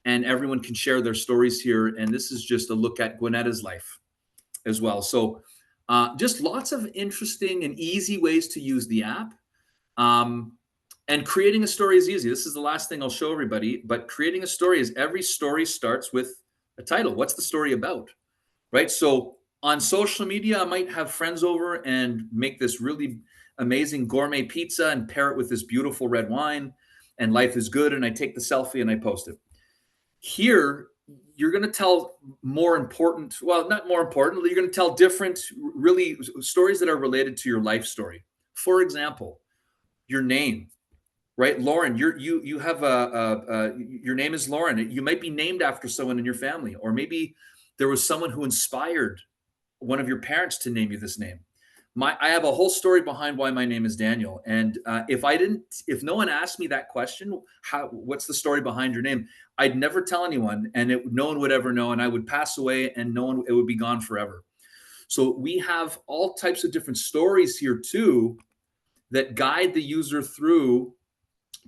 and everyone can share their stories here. And this is just a look at Gwinnetta's life as well. So just lots of interesting and easy ways to use the app. And creating a story is easy. This is the last thing I'll show everybody, but creating a story is every story starts with a title. What's the story about, right? So on social media, I might have friends over and make this really amazing gourmet pizza and pair it with this beautiful red wine, and life is good. And I take the selfie and I post it. Here, you're going to tell more important, well, not more important, you're going to tell different, really stories that are related to your life story. For example, your name. Right, Lauren, you have your name is Lauren. You might be named after someone in your family, or maybe there was someone who inspired one of your parents to name you this name. I have a whole story behind why my name is Daniel. And if no one asked me that question, what's the story behind your name? I'd never tell anyone, and no one would ever know, and I would pass away, and it would be gone forever. So we have all types of different stories here too that guide the user through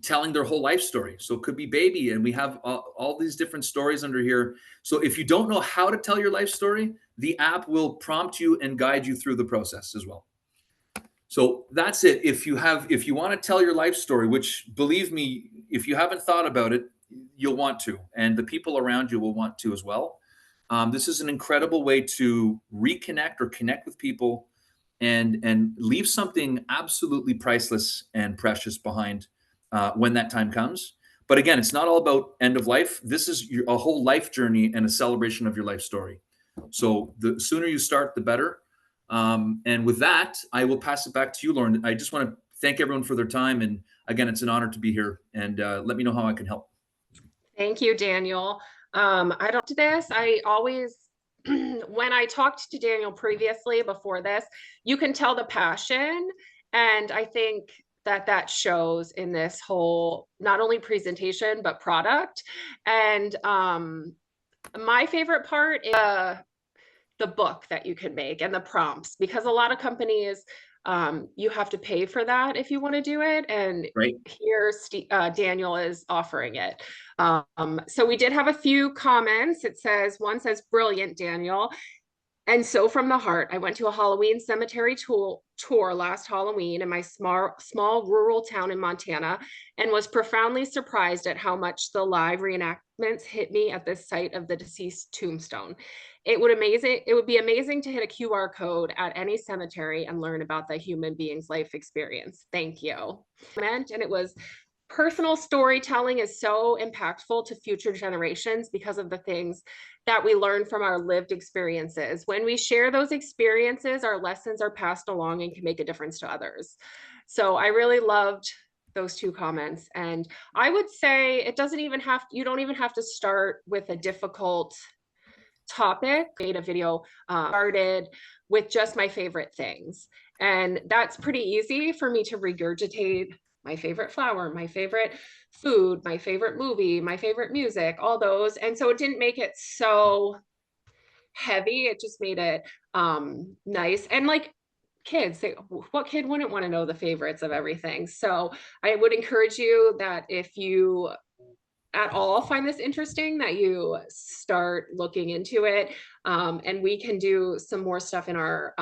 telling their whole life story. So it could be baby, and we have all these different stories under here. So if you don't know how to tell your life story, the app will prompt you and guide you through the process as well. So that's it. If you want to tell your life story, which believe me, if you haven't thought about it, you'll want to, and the people around you will want to as well. This is an incredible way to reconnect or connect with people and leave something absolutely priceless and precious behind when that time comes. But again, it's not all about end of life. This is a whole life journey and a celebration of your life story. So the sooner you start, the better. And with that, I will pass it back to you, Lauren. I just want to thank everyone for their time. And again, it's an honor to be here, and let me know how I can help. Thank you, Daniel. I don't do this. I always, when I talked to Daniel previously before this, you can tell the passion. And I think that shows in this whole, not only presentation, but product. And my favorite part is the book that you can make and the prompts, because a lot of companies, you have to pay for that if you want to do it. And Right. here Daniel is offering it. So we did have a few comments. One says, brilliant, Daniel. And so from the heart, I went to a Halloween cemetery tour last Halloween in my small rural town in Montana, and was profoundly surprised at how much the live reenactments hit me at the site of the deceased tombstone. It would be amazing to hit a QR code at any cemetery and learn about the human being's life experience. Thank you. And it was personal storytelling is so impactful to future generations because of the things that we learn from our lived experiences. When we share those experiences, our lessons are passed along and can make a difference to others. So I really loved those two comments. And I would say it doesn't even have, you don't even have to start with a difficult topic. Made a video started with just my favorite things. And that's pretty easy for me to regurgitate my favorite flower, my favorite food, my favorite movie, my favorite music, all those. And so it didn't make it so heavy. It just made it nice. And like kids, what kid wouldn't want to know the favorites of everything? So I would encourage you that if you at all find this interesting, that you start looking into it. And we can do some more stuff in our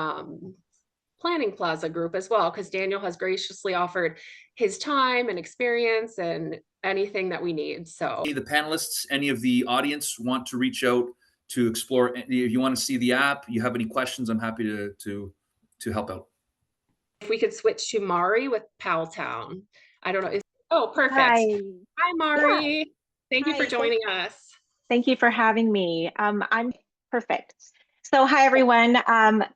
Planning Plaza group as well, because Daniel has graciously offered his time and experience and anything that we need. So Any of the panelists, any of the audience want to reach out to explore, if you want to see the app, you have any questions, I'm happy to help out. if we could switch to Mari with PALTOwn. I don't know. Oh, perfect. Hi. Hi, Mari. Yeah. Thank you for Hi. joining us. Thank you for having me. I'm perfect. So hi, everyone.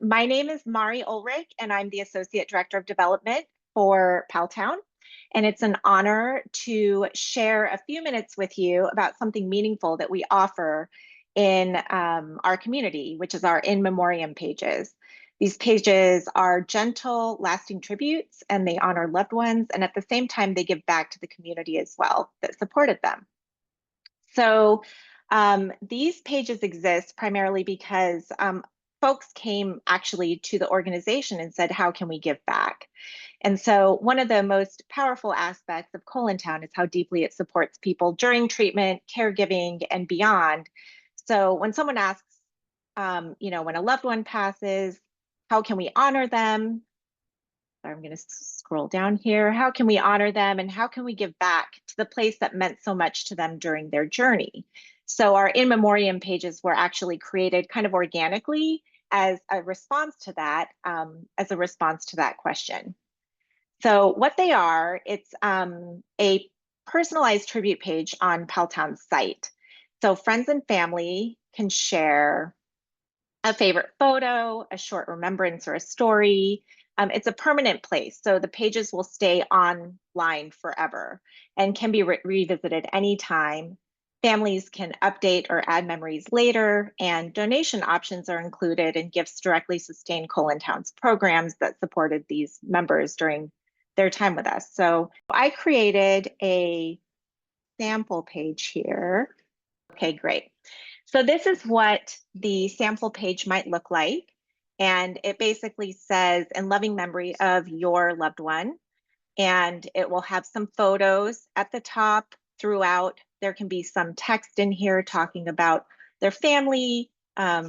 My name is Mari Ulrich, and I'm the Associate Director of Development for PALTOwn. And it's an honor to share a few minutes with you about something meaningful that we offer in our community, which is our In Memoriam pages. These pages are gentle, lasting tributes, and they honor loved ones. And at the same time, they give back to the community as well that supported them. So these pages exist primarily because folks came actually to the organization and said, how can we give back? And so one of the most powerful aspects of ColonTown is how deeply it supports people during treatment, caregiving, and beyond. So when someone asks, when a loved one passes, how can we honor them? I'm going to scroll down here. How can we honor them, and how can we give back to the place that meant so much to them during their journey? So our In Memoriam pages were actually created kind of organically as a response to that, question. So what they are, it's a personalized tribute page on PALTOwn's site. So friends and family can share a favorite photo, a short remembrance, or a story. It's a permanent place, so the pages will stay online forever and can be revisited anytime. Families can update or add memories later, and donation options are included, and gifts directly sustain ColonTown's programs that supported these members during their time with us. So I created a sample page here. Okay, great. So this is what the sample page might look like. And it basically says, in loving memory of your loved one. And it will have some photos at the top throughout. There can be some text in here talking about their family,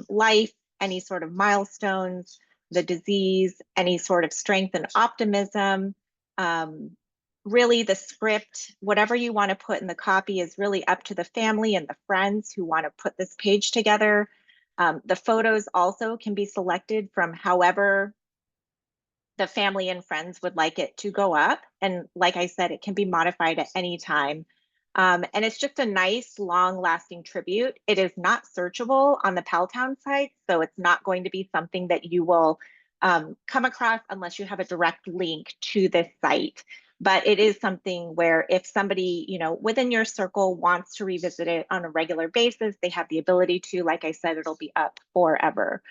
life, any sort of milestones, the disease, any sort of strength and optimism. Really, the script, whatever you want to put in the copy is really up to the family and the friends who want to put this page together. The photos also can be selected from however the family and friends would like it to go up. And like I said, it can be modified at any time. And it's just a nice, long-lasting tribute. It is not searchable on the PALTOwn site, so it's not going to be something that you will come across unless you have a direct link to this site. But it is something where if somebody, within your circle wants to revisit it on a regular basis, they have the ability to. Like I said, it'll be up forever.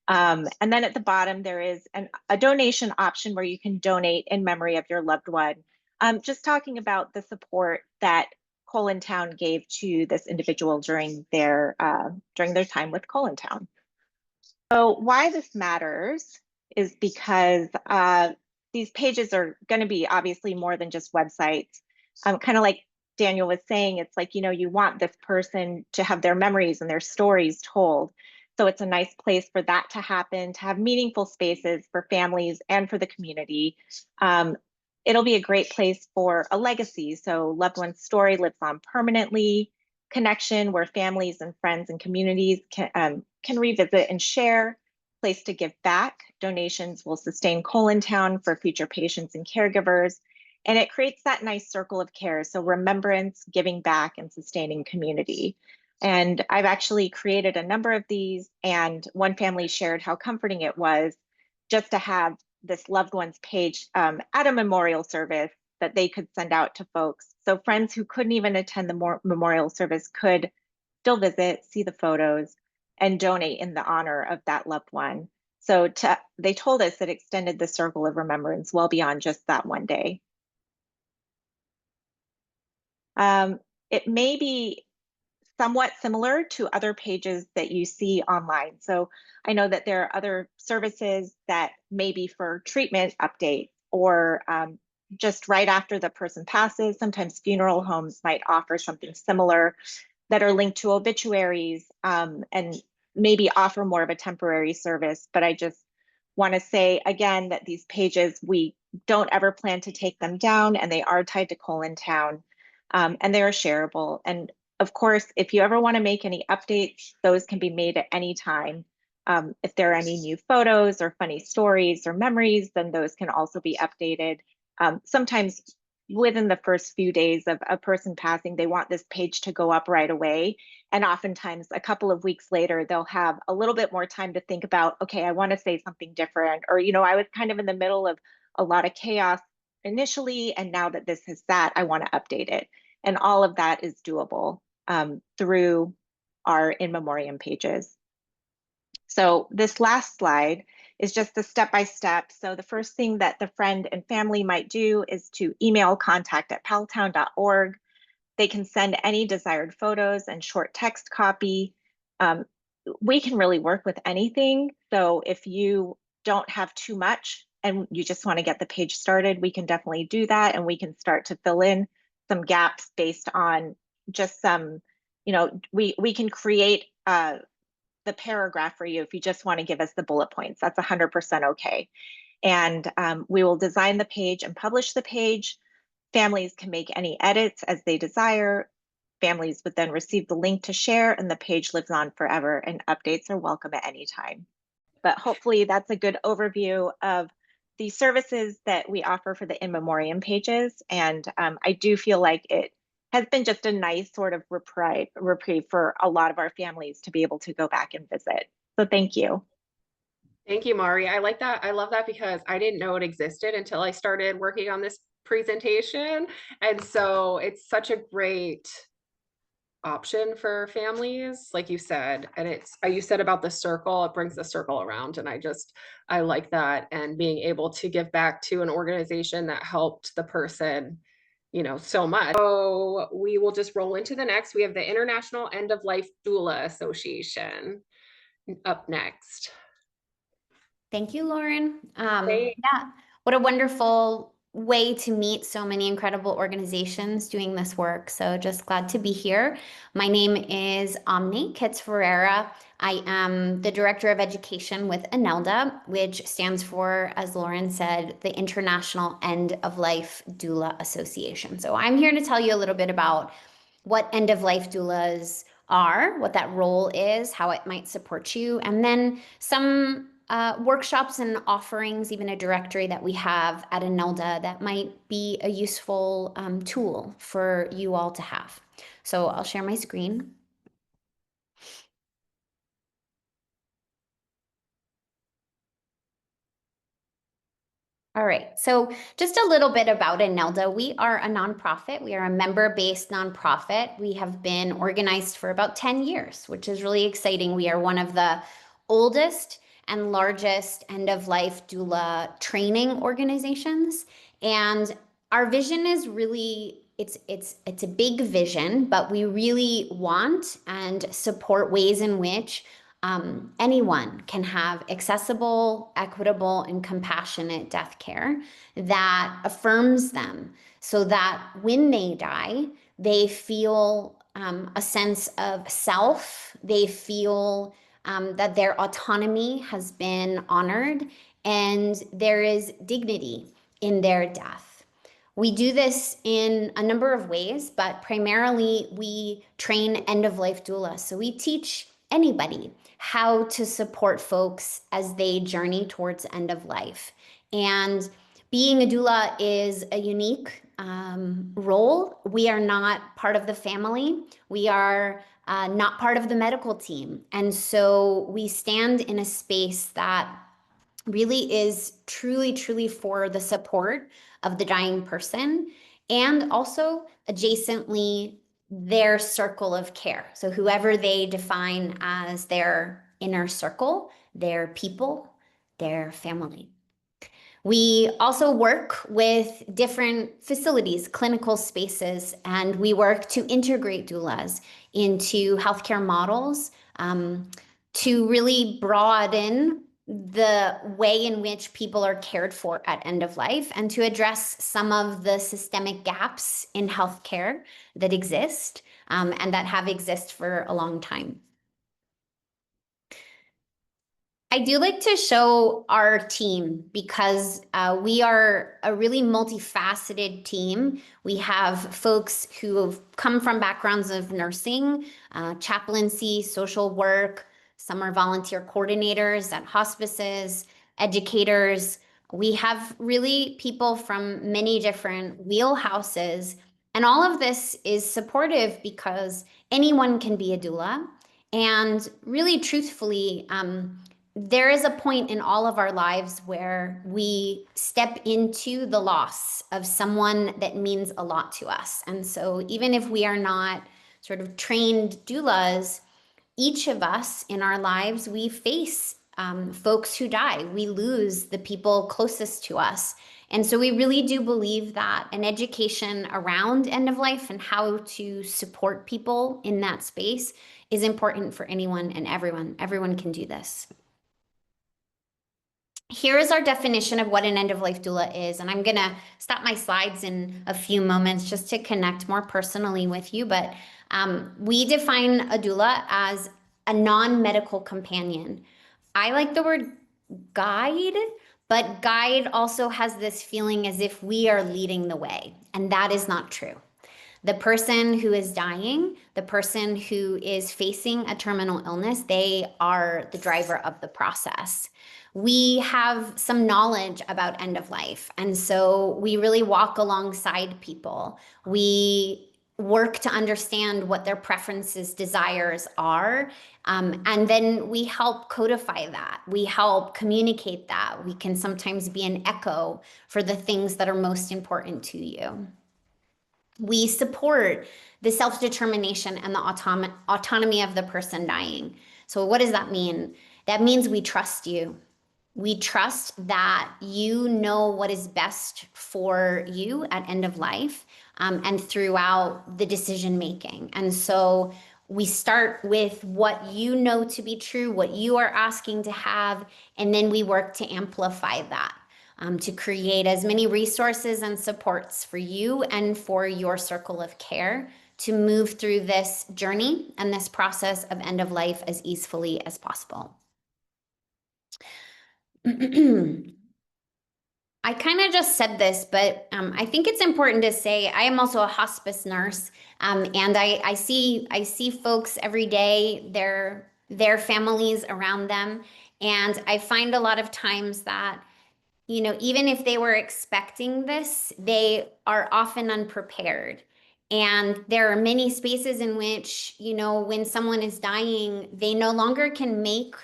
And then at the bottom, there is a donation option where you can donate in memory of your loved one. Just talking about the support that ColonTown gave to this individual during their time with ColonTown. So why this matters is because these pages are going to be obviously more than just websites. Kind of like Daniel was saying, it's like, you want this person to have their memories and their stories told. So it's a nice place for that to happen, to have meaningful spaces for families and for the community. It'll be a great place for a legacy. So loved one's story lives on permanently, connection where families and friends and communities can revisit and share, place to give back. Donations will sustain Town for future patients and caregivers. And it creates that nice circle of care. So remembrance, giving back, and sustaining community. And I've actually created a number of these, and one family shared how comforting it was just to have this loved one's page at a memorial service that they could send out to folks. So friends who couldn't even attend the memorial service could still visit, see the photos, and donate in the honor of that loved one. So they told us it extended the circle of remembrance well beyond just that one day. It may be somewhat similar to other pages that you see online. So I know that there are other services that may be for treatment updates or just right after the person passes. Sometimes funeral homes might offer something similar that are linked to obituaries and maybe offer more of a temporary service. But I just want to say again that these pages, we don't ever plan to take them down, and they are tied to Town, and they are shareable. And of course, if you ever want to make any updates, those can be made at any time. If there are any new photos or funny stories or memories, then those can also be updated. Sometimes within the first few days of a person passing, they want this page to go up right away. And oftentimes a couple of weeks later, they'll have a little bit more time to think about, okay, I want to say something different. Or, I was kind of in the middle of a lot of chaos initially, and now that this has sat, I want to update it. And all of that is doable through our in memoriam pages. So this last slide is just the step-by-step. So the first thing that the friend and family might do is to email contact@paltown.org. They can send any desired photos and short text copy. We can really work with anything. So if you don't have too much and you just want to get the page started, we can definitely do that. And we can start to fill in some gaps based on just some, we can create the paragraph for you if you just want to give us the bullet points. That's 100% okay. And we will design the page and publish the page. Families can make any edits as they desire. Families would then receive the link to share, and the page lives on forever, and updates are welcome at any time. But hopefully that's a good overview of the services that we offer for the in memoriam pages. And I do feel like it has been just a nice sort of reprieve for a lot of our families to be able to go back and visit. So thank you. Thank you, Mari. I like that. I love that because I didn't know it existed until I started working on this presentation. And so it's such a great option for families, like you said. And you said about the circle, it brings the circle around. And I like that. And being able to give back to an organization that helped the person, so much. So we will just roll into the next. We have the International End of Life Doula Association up next. Thank you, Lauren. Yeah, what a wonderful way to meet so many incredible organizations doing this work. So just glad to be here. My name is Omni Kitts-Ferreira. I am the Director of Education with INELDA, which stands for, as Lauren said, the International End of Life Doula Association. So I'm here to tell you a little bit about what end of life doulas are, what that role is, how it might support you, and then some workshops and offerings, even a directory that we have at INELDA that might be a useful tool for you all to have. So I'll share my screen. All right, so just a little bit about INELDA. We are a nonprofit. We are a member-based nonprofit. We have been organized for about 10 years, which is really exciting. We are one of the oldest and largest end-of-life doula training organizations. And our vision is really, it's a big vision, but we really want and support ways in which anyone can have accessible, equitable, and compassionate death care that affirms them so that when they die, they feel a sense of self, they feel that their autonomy has been honored, and there is dignity in their death. We do this in a number of ways, but primarily we train end-of-life doulas. So we teach anybody how to support folks as they journey towards end of life. And being a doula is a unique role. We are not part of the family. We are not part of the medical team. And so we stand in a space that really is truly, truly for the support of the dying person, and also adjacently their circle of care. So whoever they define as their inner circle, their people, their family. We also work with different facilities, clinical spaces, and we work to integrate doulas into healthcare models to really broaden the way in which people are cared for at end of life, and to address some of the systemic gaps in healthcare that exist and that have existed for a long time. I do like to show our team because we are a really multifaceted team. We have folks who have come from backgrounds of nursing, chaplaincy, social work. Some are volunteer coordinators at hospices, educators. We have really people from many different wheelhouses. And all of this is supportive because anyone can be a doula. And really, truthfully, there is a point in all of our lives where we step into the loss of someone that means a lot to us. And so even if we are not sort of trained doulas, each of us in our lives, we face folks who die. We lose the people closest to us. And so we really do believe that an education around end of life and how to support people in that space is important for anyone and everyone. Everyone can do this. Here is our definition of what an end-of-life doula is, and I'm gonna stop my slides in a few moments just to connect more personally with you, but we define a doula as a non-medical companion. I like the word guide, but guide also has this feeling as if we are leading the way, and that is not true. The person who is dying, the person who is facing a terminal illness, they are the driver of the process. We have some knowledge about end of life, and so we really walk alongside people. We work to understand what their preferences, desires are, and then we help codify that. We help communicate that. We can sometimes be an echo for the things that are most important to you. We support the self-determination and the autonomy of the person dying. So what does that mean? That means we trust you. We trust that you know what is best for you at end of life and throughout the decision making. And so we start with what you know to be true, what you are asking to have, and then we work to amplify that, to create as many resources and supports for you and for your circle of care to move through this journey and this process of end of life as easily as possible. I kind of just said this, but I think it's important to say I am also a hospice nurse, and I see folks every day, their families around them, and I find a lot of times that, you know, even if they were expecting this, they are often unprepared. And there are many spaces in which, you know, when someone is dying, they no longer can make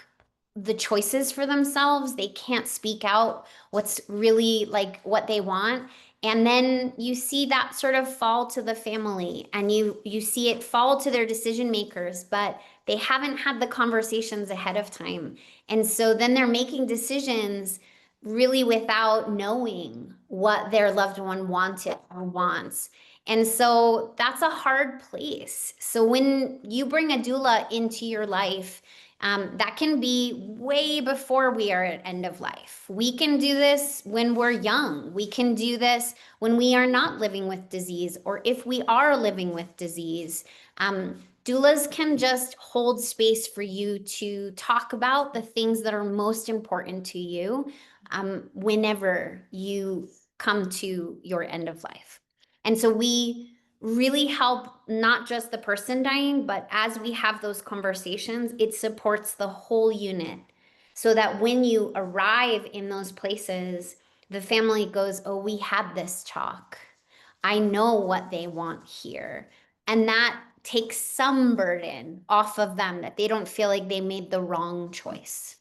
the choices for themselves. They can't speak out what's really like what they want. And then you see that sort of fall to the family, and you see it fall to their decision makers, but they haven't had the conversations ahead of time. And so then they're making decisions really without knowing what their loved one wanted or wants. And so that's a hard place. So when you bring a doula into your life, that can be way before we are at end of life. We can do this when we're young. We can do this when we are not living with disease, or if we are living with disease. Doulas can just hold space for you to talk about the things that are most important to you whenever you come to your end of life. And so we really help not just the person dying, but as we have those conversations, it supports the whole unit. So that when you arrive in those places, the family goes, oh, we had this talk. I know what they want here. And that takes some burden off of them, that they don't feel like they made the wrong choice.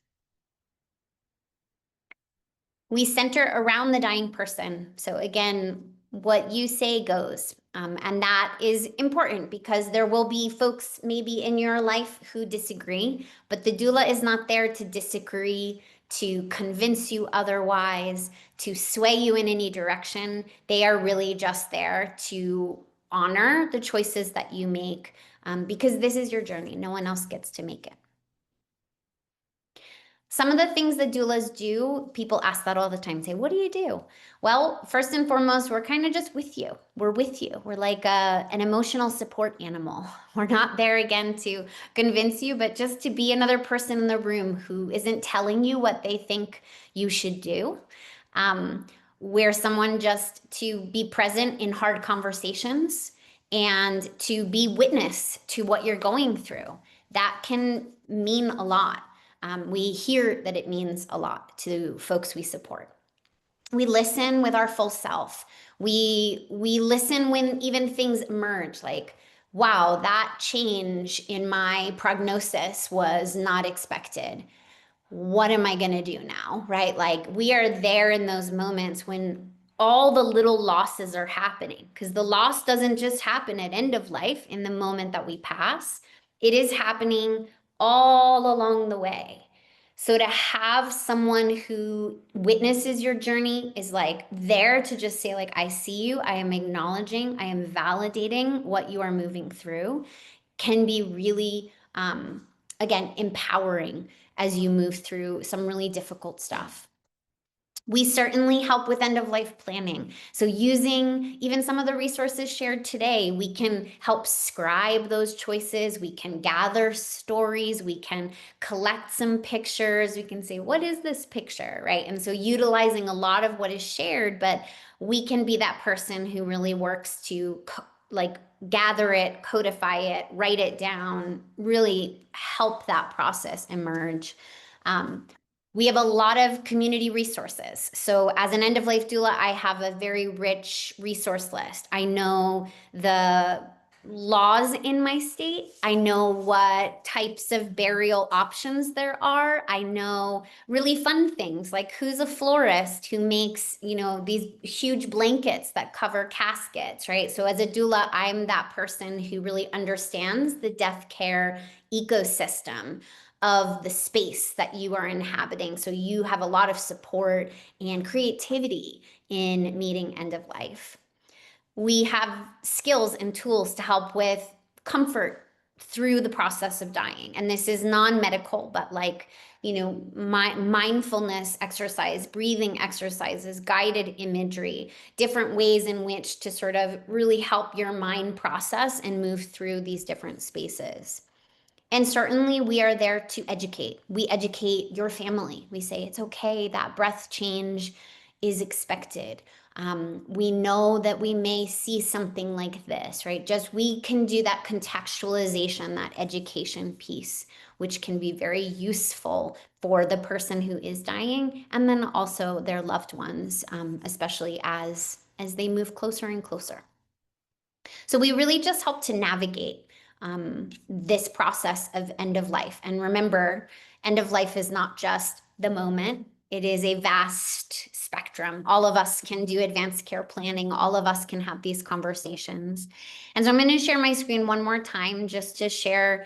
We center around the dying person. So again, what you say goes. And that is important because there will be folks maybe in your life who disagree, but the doula is not there to disagree, to convince you otherwise, to sway you in any direction. They are really just there to honor the choices that you make because this is your journey. No one else gets to make it. Some of the things that doulas do, people ask that all the time, say, what do you do? Well, first and foremost, we're kind of just with you. We're with you. We're like an emotional support animal. We're not there again to convince you, but just to be another person in the room who isn't telling you what they think you should do. We're someone just to be present in hard conversations and to be witness to what you're going through. That can mean a lot. We hear that it means a lot to folks we support. We listen with our full self. We listen when even things emerge, like, wow, that change in my prognosis was not expected. What am I going to do now, right? Like, we are there in those moments when all the little losses are happening, because the loss doesn't just happen at end of life in the moment that we pass. It is happening all along the way. So to have someone who witnesses your journey, is like there to just say, like, I see you, I am acknowledging, I am validating what you are moving through, can be really, again, empowering as you move through some really difficult stuff. We certainly help with end of life planning. So using even some of the resources shared today, we can help scribe those choices. We can gather stories. We can collect some pictures. We can say, what is this picture, right? And so utilizing a lot of what is shared, but we can be that person who really works to gather it, codify it, write it down, really help that process emerge. We have a lot of community resources. So as an end-of-life doula, I have a very rich resource list. I know the laws in my state. I know what types of burial options there are. I know really fun things like who's a florist who makes, these huge blankets that cover caskets, right? So as a doula, I'm that person who really understands the death care ecosystem of the space that you are inhabiting. So you have a lot of support and creativity in meeting end of life. We have skills and tools to help with comfort through the process of dying. And this is non-medical, but mindfulness exercise, breathing exercises, guided imagery, different ways in which to sort of really help your mind process and move through these different spaces. And certainly we are there to educate. We educate your family. We say it's okay, that breath change is expected. We know that we may see something like this, right? We can do that contextualization, that education piece, which can be very useful for the person who is dying and then also their loved ones, especially as they move closer and closer. So we really just help to navigate this process of end of life. And remember, end of life is not just the moment. It is a vast spectrum. All of us can do advanced care planning. All of us can have these conversations. And so I'm going to share my screen one more time just to share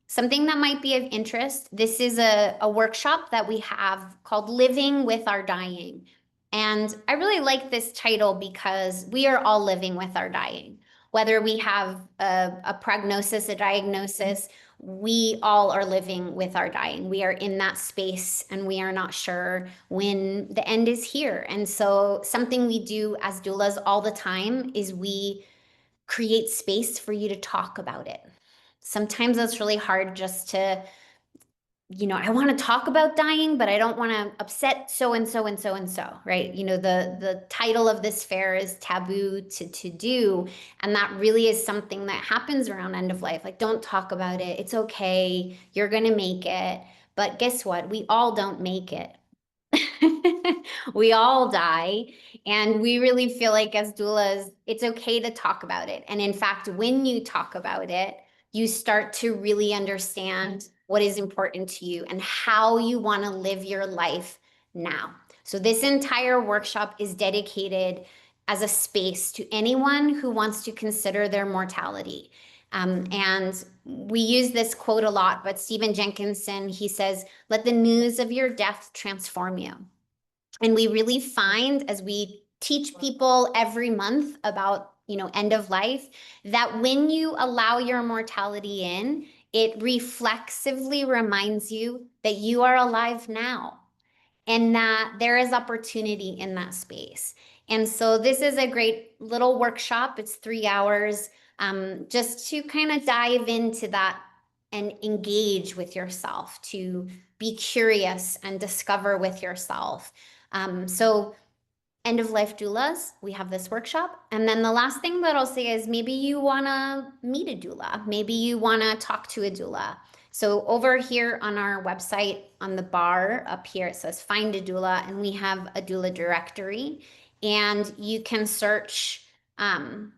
something that might be of interest. This is a workshop that we have called Living with Our Dying. And I really like this title because we are all living with our dying. Whether we have a prognosis, a diagnosis, we all are living with our dying. We are in that space and we are not sure when the end is here. And so something we do as doulas all the time is we create space for you to talk about it. Sometimes it's really hard just to, I want to talk about dying, but I don't want to upset so and so and so and so, right? The title of this fair is Taboo to Do, and that really is something that happens around end of life. Like, don't talk about it. It's okay. You're going to make it. But guess what? We all don't make it. We all die, and we really feel like as doulas, it's okay to talk about it. And in fact, when you talk about it, you start to really understand what is important to you and how you want to live your life now. So this entire workshop is dedicated as a space to anyone who wants to consider their mortality. And we use this quote a lot, but Stephen Jenkinson, he says, "Let the news of your death transform you." And we really find, as we teach people every month about, end of life, that when you allow your mortality in, it reflexively reminds you that you are alive now and that there is opportunity in that space. And so this is a great little workshop. It's 3 hours, just to kind of dive into that and engage with yourself, to be curious and discover with yourself. So end of life doulas, we have this workshop. And then the last thing that I'll say is maybe you want to meet a doula. Maybe you want to talk to a doula. So over here on our website, on the bar up here, it says find a doula, and we have a doula directory, and you can search, and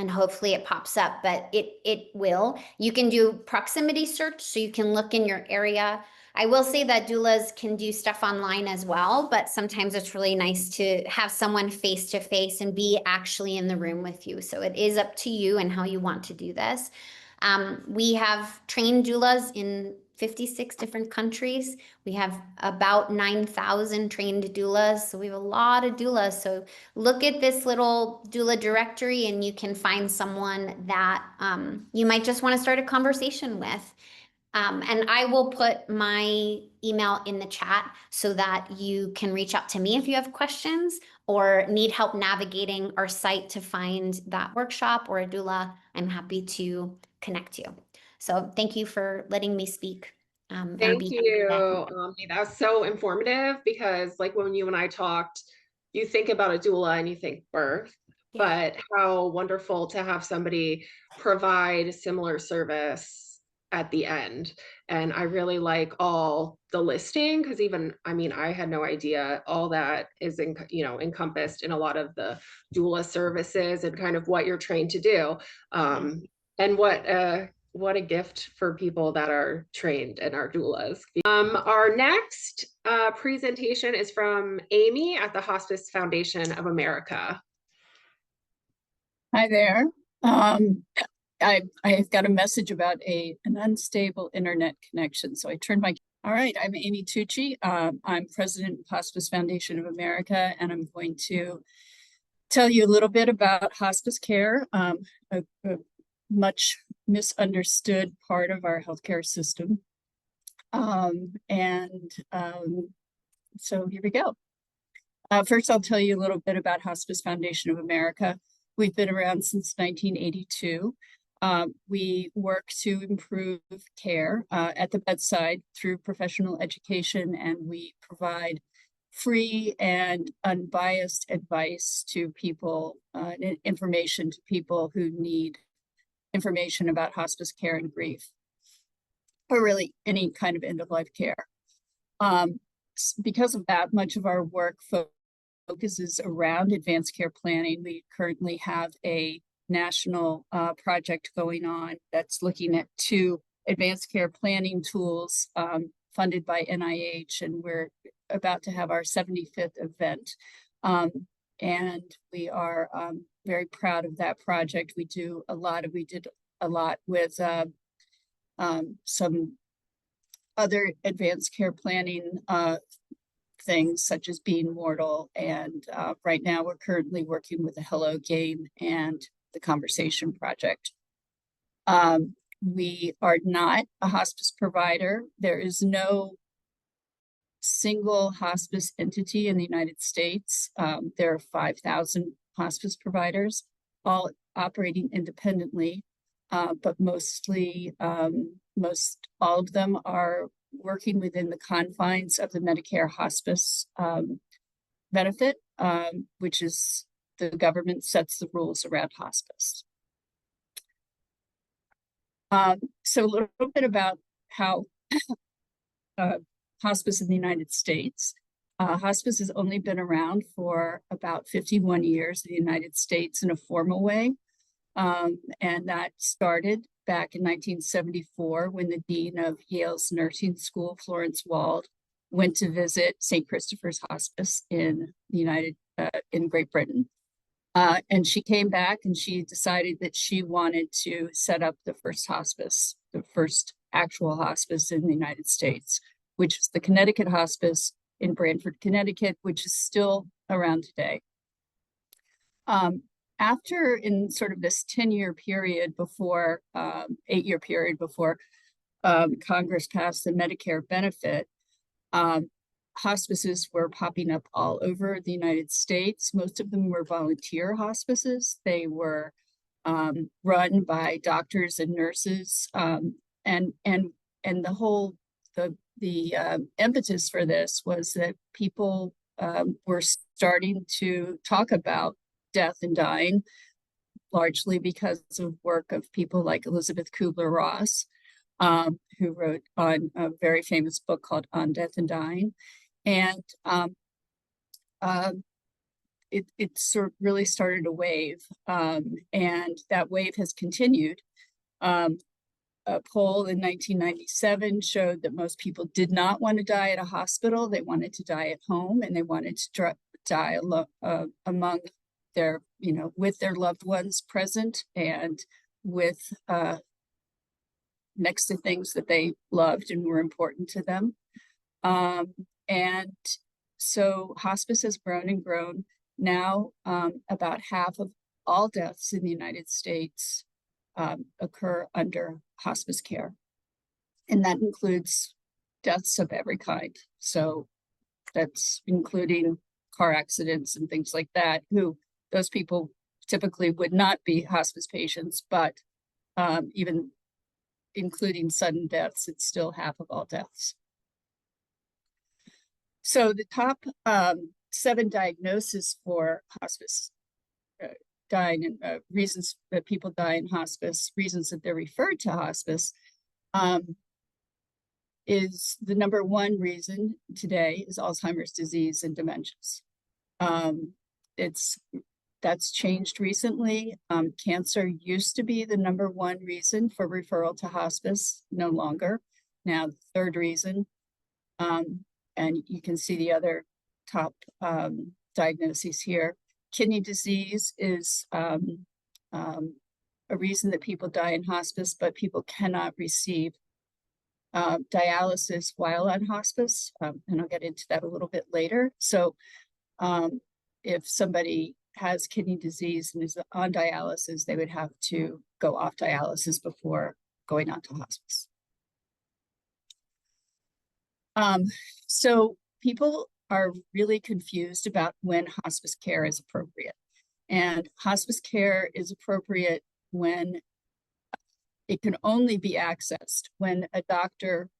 hopefully it pops up, but it will. You can do proximity search, so you can look in your area. I will say that doulas can do stuff online as well, but sometimes it's really nice to have someone face to face and be actually in the room with you. So it is up to you and how you want to do this. We have trained doulas in 56 different countries. We have about 9,000 trained doulas. So we have a lot of doulas. So look at this little doula directory and you can find someone that you might just want to start a conversation with. And I will put my email in the chat so that you can reach out to me if you have questions or need help navigating our site to find that workshop or a doula. I'm happy to connect you. So thank you for letting me speak. Thank you. That was so informative because like when you and I talked, you think about a doula and you think birth, but how wonderful to have somebody provide similar service at the end. And I really like all the listing because even, I had no idea all that is encompassed in a lot of the doula services and kind of what you're trained to do. And what a gift for people that are trained and are doulas. Our next presentation is from Amy at the Hospice Foundation of America. Hi there. I've got a message about an unstable internet connection, so I turned my. All right, I'm Amy Tucci. I'm president of Hospice Foundation of America, and I'm going to tell you a little bit about hospice care, a much misunderstood part of our healthcare system. So here we go. First, I'll tell you a little bit about Hospice Foundation of America. We've been around since 1982. We work to improve care at the bedside through professional education, and we provide free and unbiased advice to people, information to people who need information about hospice care and grief, or really any kind of end-of-life care. Because of that, much of our work focuses around advanced care planning. We currently have a national project going on that's looking at 2 advanced care planning tools funded by NIH, and we're about to have our 75th event. And we are very proud of that project. We did a lot with some other advanced care planning things such as being mortal. And right now we're currently working with the Hello Game and the Conversation Project. We are not a hospice provider. There is no single hospice entity in the United States. There are 5,000 hospice providers, all operating independently, but mostly, most all of them are working within the confines of the Medicare hospice benefit, which is the government sets the rules around hospice. So a little bit about how hospice in the United States. Hospice has only been around for about 51 years in the United States in a formal way. And that started back in 1974 when the dean of Yale's nursing school, Florence Wald, went to visit St. Christopher's Hospice in the in Great Britain. And she came back and she decided that she wanted to set up the first hospice, the first actual hospice in the United States, which is the Connecticut Hospice in Branford, Connecticut, which is still around today. After, in sort of this 10-year period before, 8-year period before Congress passed the Medicare benefit, hospices were popping up all over the United States. Most of them were volunteer hospices. They were run by doctors and nurses, and the whole impetus for this was that people were starting to talk about death and dying, largely because of work of people like Elizabeth Kubler-Ross, who wrote on a very famous book called On Death and Dying. And it sort of really started a wave, and that wave has continued. A poll in 1997 showed that most people did not want to die at a hospital. They wanted to die at home, and they wanted to die among their, with their loved ones present and with next to things that they loved and were important to them. And so hospice has grown and grown. Now, about half of all deaths in the United States occur under hospice care. And that includes deaths of every kind. So that's including car accidents and things like that, those people typically would not be hospice patients, but even including sudden deaths, it's still half of all deaths. So the top 7 diagnoses for hospice dying and reasons that people die in hospice, reasons that they're referred to hospice, is the number 1 reason today is Alzheimer's disease and dementias. That's changed recently. Cancer used to be the number 1 reason for referral to hospice, no longer. Now, the 3rd reason, and you can see the other top diagnoses here. Kidney disease is a reason that people die in hospice, but people cannot receive dialysis while on hospice, and I'll get into that a little bit later. So if somebody has kidney disease and is on dialysis, they would have to go off dialysis before going on to hospice. So people are really confused about when hospice care is appropriate. And hospice care is appropriate when it can only be accessed when a doctor's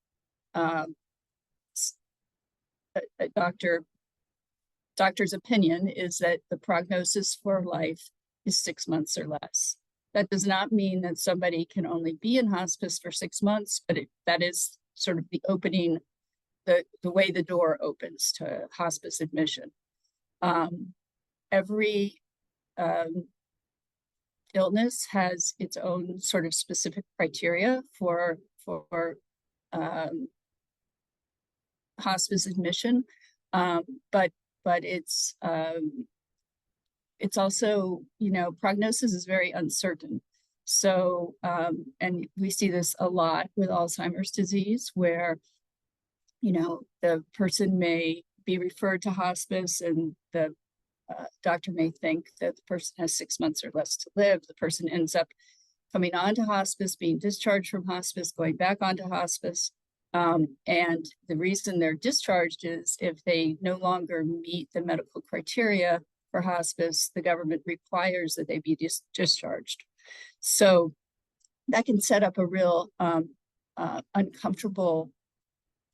opinion is that the prognosis for life is 6 months or less. That does not mean that somebody can only be in hospice for 6 months, but that is sort of the opening, the way the door opens to hospice admission. Every illness has its own sort of specific criteria for hospice admission, but it's also, prognosis is very uncertain. So, and we see this a lot with Alzheimer's disease, where, the person may be referred to hospice, and the doctor may think that the person has 6 months or less to live. The person ends up coming onto hospice, being discharged from hospice, going back onto hospice. And the reason they're discharged is if they no longer meet the medical criteria for hospice, the government requires that they be discharged. So that can set up a real uncomfortable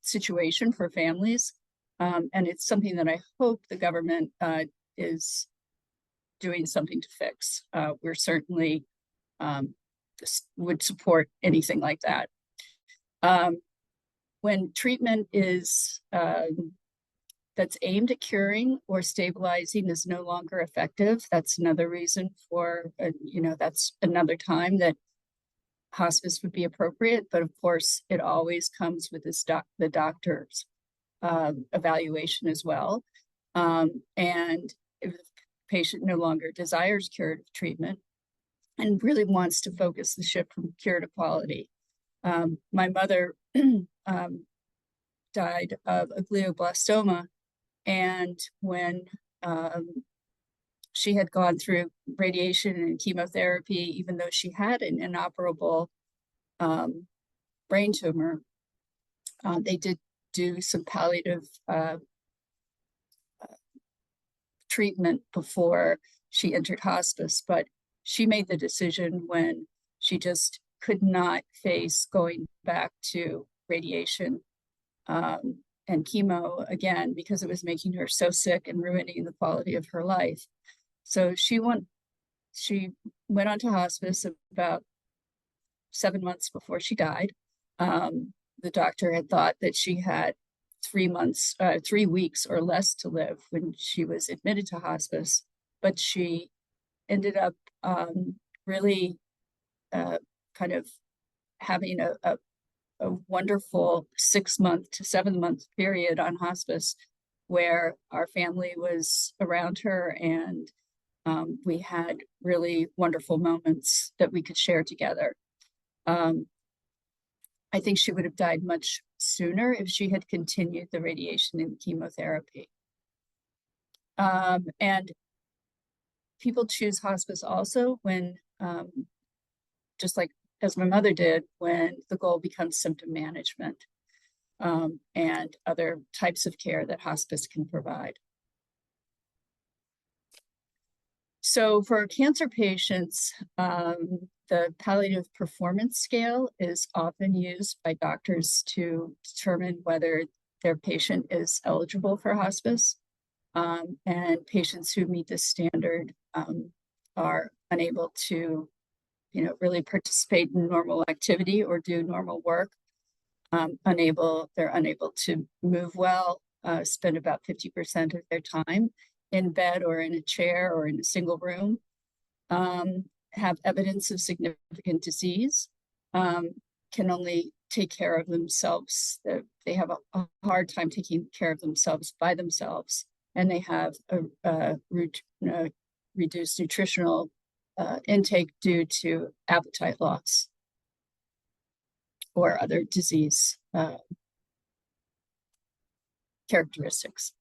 situation for families. And it's something that I hope the government is doing something to fix. We're certainly would support anything like that. When treatment is that's aimed at curing or stabilizing is no longer effective, that's another reason for, that's another time that hospice would be appropriate. But of course, it always comes with the doctor's evaluation as well. And if the patient no longer desires curative treatment and really wants to focus the shift from cure to quality. My mother died of a glioblastoma, and when she had gone through radiation and chemotherapy, even though she had an inoperable brain tumor, they did do some palliative treatment before she entered hospice, but she made the decision when she just could not face going back to radiation and chemo again, because it was making her so sick and ruining the quality of her life. So she went on to hospice about 7 months before she died. The doctor had thought that she had 3 weeks or less to live when she was admitted to hospice, but she ended up really kind of having a wonderful 6 month to 7 month period on hospice where our family was around her, and we had really wonderful moments that we could share together. I think she would have died much sooner if she had continued the radiation and chemotherapy. And people choose hospice also when, just like as my mother did, when the goal becomes symptom management and other types of care that hospice can provide. So for cancer patients, the palliative performance scale is often used by doctors to determine whether their patient is eligible for hospice. And patients who meet this standard are unable to, really participate in normal activity or do normal work. They're unable to move well, spend about 50% of their time in bed or in a chair or in a single room, have evidence of significant disease, can only take care of themselves. They have a hard time taking care of themselves by themselves, and they have a reduced nutritional intake due to appetite loss or other disease characteristics.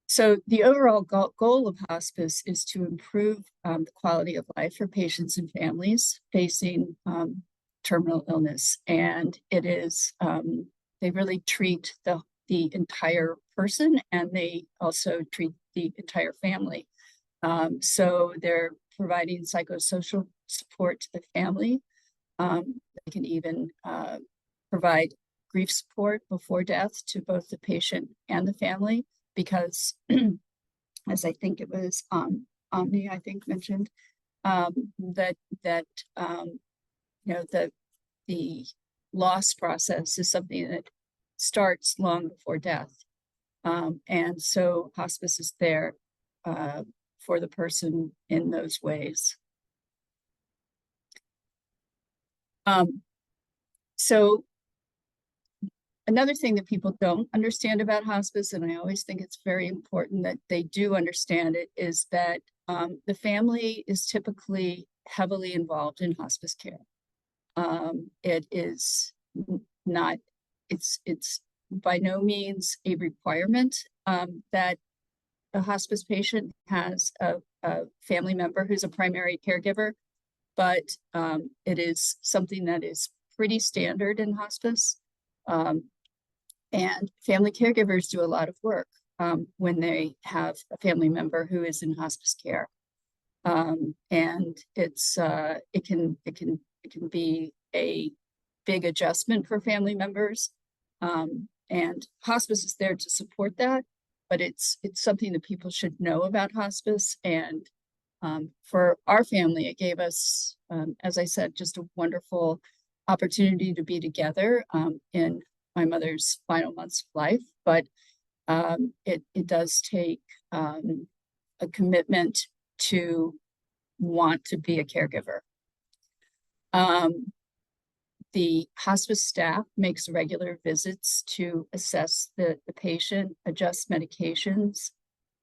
So the overall goal of hospice is to improve the quality of life for patients and families facing terminal illness. And it is, they really treat the entire person, and they also treat the entire family. So they're providing psychosocial support to the family. They can even provide grief support before death to both the patient and the family, because as I think it was Omni, I think mentioned, that the loss process is something that starts long before death. And so hospice is there for the person in those ways. So another thing that people don't understand about hospice, and I always think it's very important that they do understand it, is that the family is typically heavily involved in hospice care. It is not, it's by no means a requirement that a hospice patient has a family member who's a primary caregiver, but it is something that is pretty standard in hospice. And family caregivers do a lot of work when they have a family member who is in hospice care. And it can be a big adjustment for family members. And hospice is there to support that, but it's something that people should know about hospice. And for our family, it gave us, as I said, just a wonderful opportunity to be together in my mother's final months of life. But it does take a commitment to want to be a caregiver. The hospice staff makes regular visits to assess the patient, adjust medications,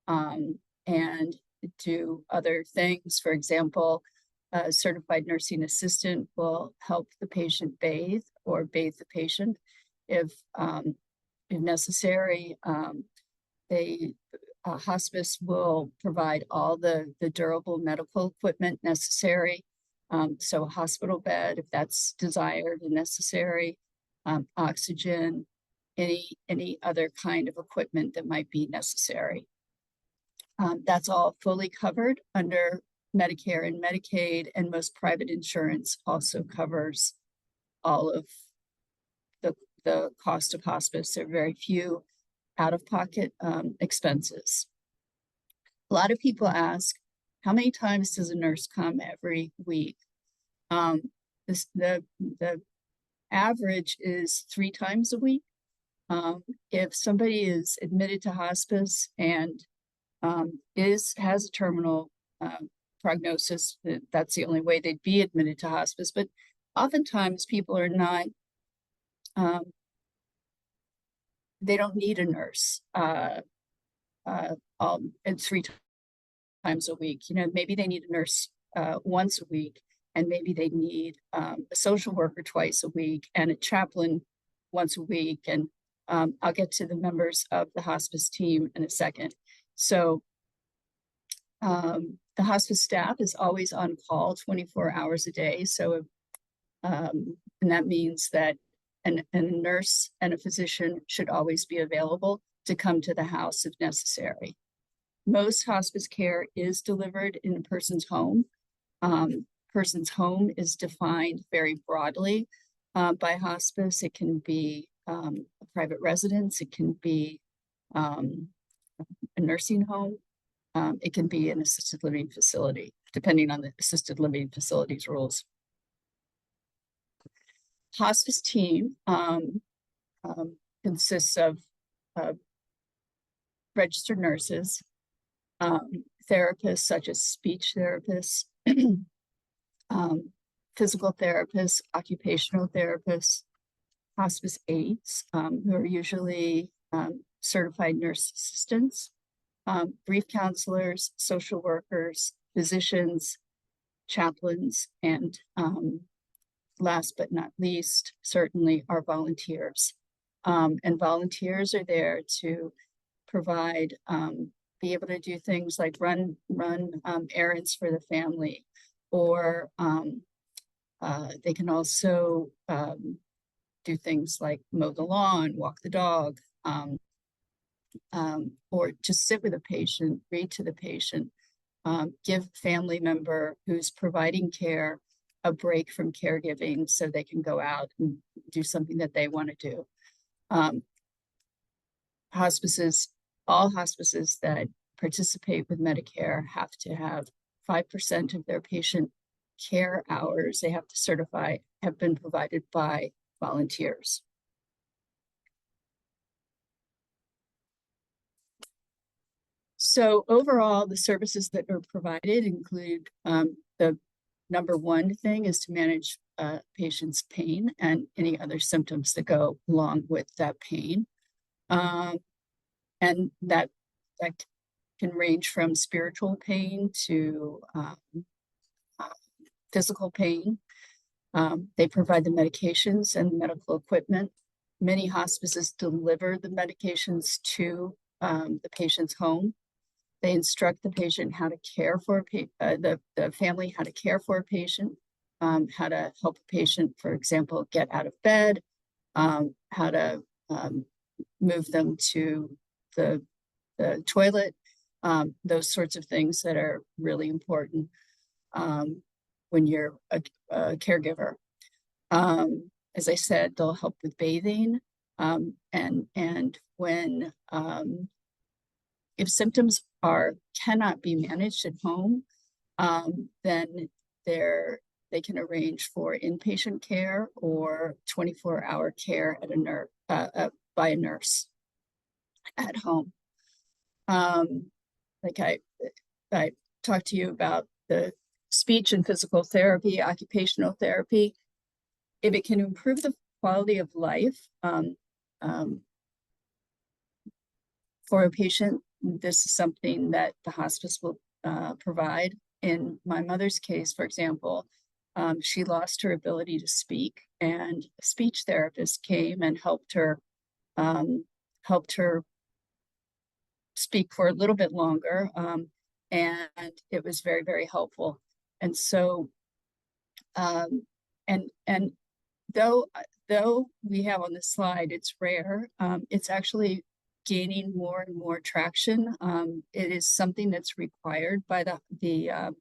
and do other things. For example, a certified nursing assistant will help the patient bathe or bathe the patient if necessary. Hospice will provide all the durable medical equipment necessary. So a hospital bed, if that's desired and necessary, oxygen, any other kind of equipment that might be necessary. That's all fully covered under Medicare and Medicaid, and most private insurance also covers all of the cost of hospice. There are very few out-of-pocket expenses. A lot of people ask, how many times does a nurse come every week? The average is 3 times a week. If somebody is admitted to hospice and has a terminal prognosis, that's the only way they'd be admitted to hospice. But oftentimes people are not, they don't need a nurse and 3 times a week. You know, maybe they need a nurse once a week, and maybe they need a social worker twice a week and a chaplain once a week. And I'll get to the members of the hospice team in a second. So the hospice staff is always on call 24 hours a day. So, and that means that a nurse and a physician should always be available to come to the house if necessary. Most hospice care is delivered in a person's home. Person's home is defined very broadly by hospice. It can be a private residence. It can be a nursing home. It can be an assisted living facility, depending on the assisted living facility's rules. Hospice team consists of registered nurses, therapists such as speech therapists, physical therapists, occupational therapists, hospice aides, who are usually certified nurse assistants, brief counselors, social workers, physicians, chaplains, and last but not least, certainly our volunteers. And volunteers are there to provide, be able to do things like run errands for the family, or they can also do things like mow the lawn, walk the dog, or just sit with a patient, read to the patient, give a family member who's providing care a break from caregiving so they can go out and do something that they want to do. Hospices, all hospices that participate with Medicare have to have 5% of their patient care hours they have to certify have been provided by volunteers. So overall, the services that are provided include the number one thing is to manage patient's pain and any other symptoms that go along with that pain. And that can range from spiritual pain to physical pain. They provide the medications and medical equipment many hospices deliver the medications to the patient's home. They instruct the patient how to care for the family, how to care for a patient, how to help a patient, for example, get out of bed, how to move them to the toilet, those sorts of things that are really important when you're a caregiver. As I said, they'll help with bathing, and when if symptoms cannot be managed at home, then they can arrange for inpatient care or 24-hour care at by a nurse at home. Like I talked to you about the speech and physical therapy, occupational therapy. If it can improve the quality of life for a patient, this is something that the hospice will provide. In my mother's case, for example, she lost her ability to speak, and a speech therapist came and helped her speak for a little bit longer, and it was very, very helpful. And so, and though we have on the slide, it's rare, it's actually gaining more and more traction. It is something that's required by the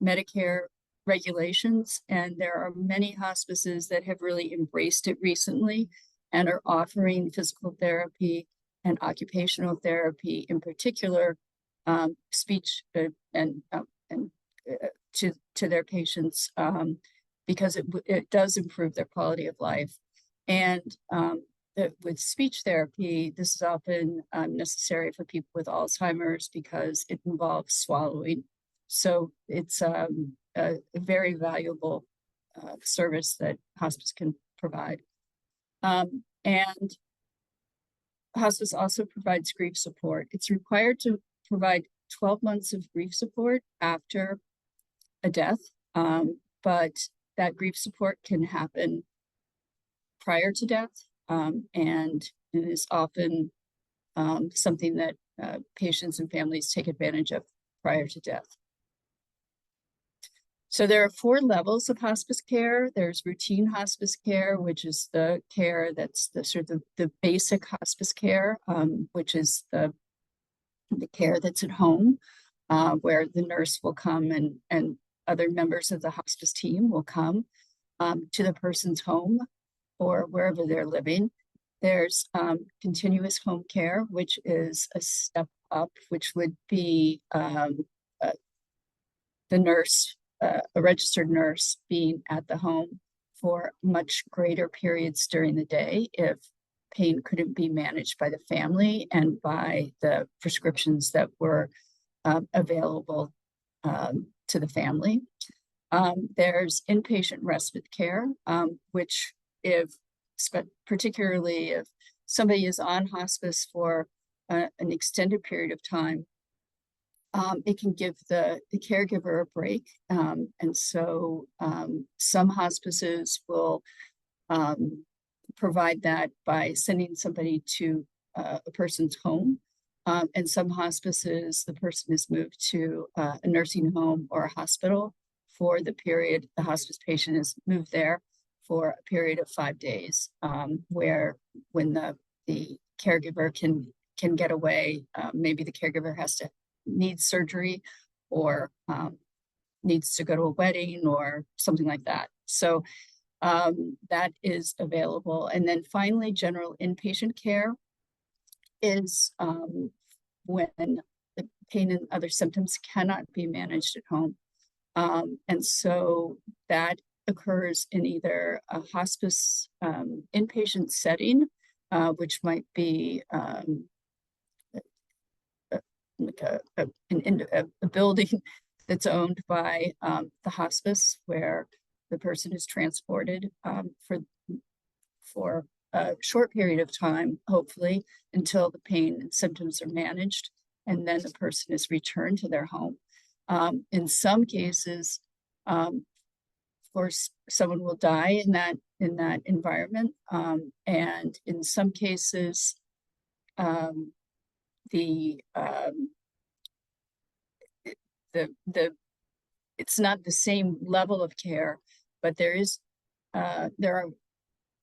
Medicare regulations, and there are many hospices that have really embraced it recently and are offering physical therapy and occupational therapy, in particular, speech and to their patients, because it does improve their quality of life. And with speech therapy, this is often necessary for people with Alzheimer's because it involves swallowing. So it's a very valuable service that hospice can provide. And hospice also provides grief support. It's required to provide 12 months of grief support after a death, but that grief support can happen prior to death, and it is often something that patients and families take advantage of prior to death. So there are 4 levels of hospice care. There's routine hospice care, which is the care that's the sort of the basic hospice care, which is the care that's at home, where the nurse will come and other members of the hospice team will come to the person's home or wherever they're living. There's continuous home care, which is a step up, which would be the nurse, a registered nurse, being at the home for much greater periods during the day if pain couldn't be managed by the family and by the prescriptions that were available to the family. There's inpatient respite care, which particularly if somebody is on hospice for an extended period of time, it can give the caregiver a break. And so some hospices will provide that by sending somebody to a person's home. And some hospices, the person is moved to a nursing home or a hospital for the period the hospice patient is moved there for a period of 5 days, when the caregiver can get away. Maybe the caregiver needs surgery or needs to go to a wedding or something like that. So that is available. And then finally, general inpatient care is when the pain and other symptoms cannot be managed at home. And so that occurs in either a hospice inpatient setting, which might be like a building that's owned by the hospice, where the person is transported for a short period of time, hopefully, until the pain and symptoms are managed, and then the person is returned to their home. In some cases, Of course, someone will die in that environment, and in some cases, it's not the same level of care, but there are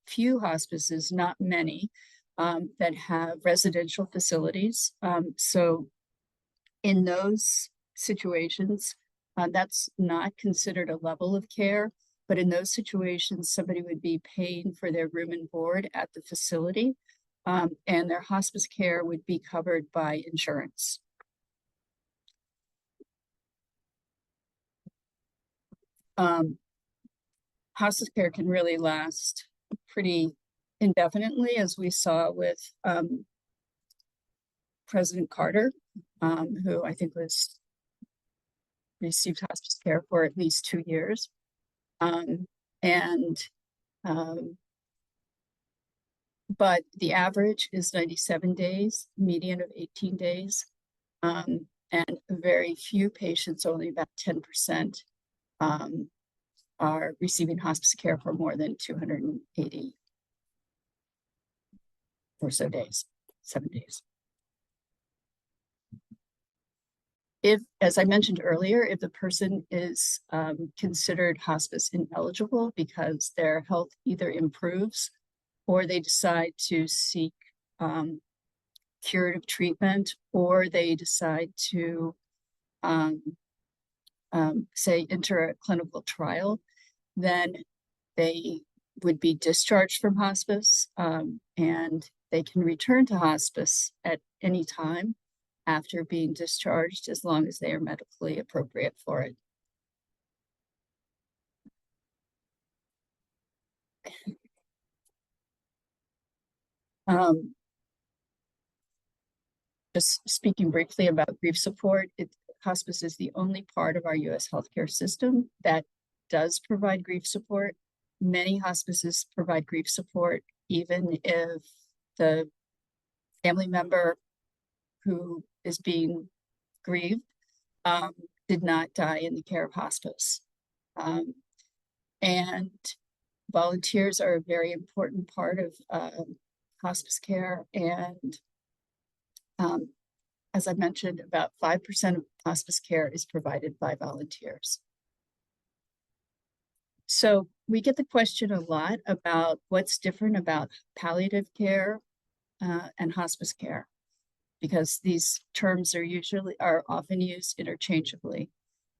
few hospices, not many, that have residential facilities. So in those situations, that's not considered a level of care, but in those situations, somebody would be paying for their room and board at the facility, and their hospice care would be covered by insurance. Hospice care can really last pretty indefinitely, as we saw with President Carter, who I think received hospice care for at least 2 years. But the average is 97 days, median of 18 days. And very few patients, only about 10%, are receiving hospice care for more than 280 or so days, 7 days. If, as I mentioned earlier, if the person is considered hospice ineligible because their health either improves or they decide to seek curative treatment, or they decide to say enter a clinical trial, then they would be discharged from hospice, and they can return to hospice at any time after being discharged, as long as they are medically appropriate for it. Just speaking briefly about grief support, hospice is the only part of our U.S. healthcare system that does provide grief support. Many hospices provide grief support, even if the family member who is being grieved did not die in the care of hospice. And volunteers are a very important part of hospice care. And as I mentioned, about 5% of hospice care is provided by volunteers. So we get the question a lot about what's different about palliative care and hospice care, because these terms are often used interchangeably.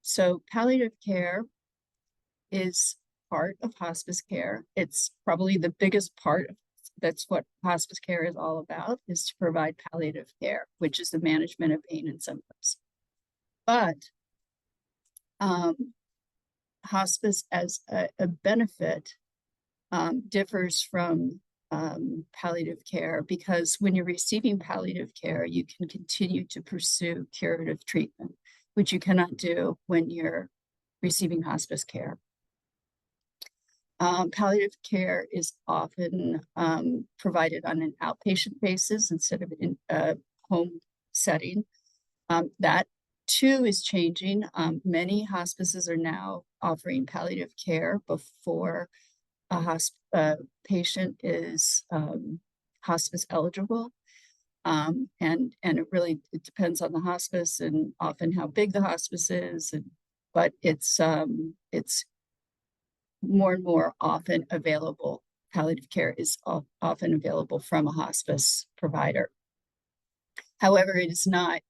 So palliative care is part of hospice care. It's probably the biggest part of that's what hospice care is all about, is to provide palliative care, which is the management of pain and symptoms. But hospice as a benefit differs from palliative care, because when you're receiving palliative care, you can continue to pursue curative treatment, which you cannot do when you're receiving hospice care. Palliative care is often provided on an outpatient basis instead of in a home setting. That too is changing. Many hospices are now offering palliative care before a patient is hospice eligible. And it depends on the hospice and often how big the hospice is. But it's more and more often available. Palliative care is often available from a hospice provider. However, it is not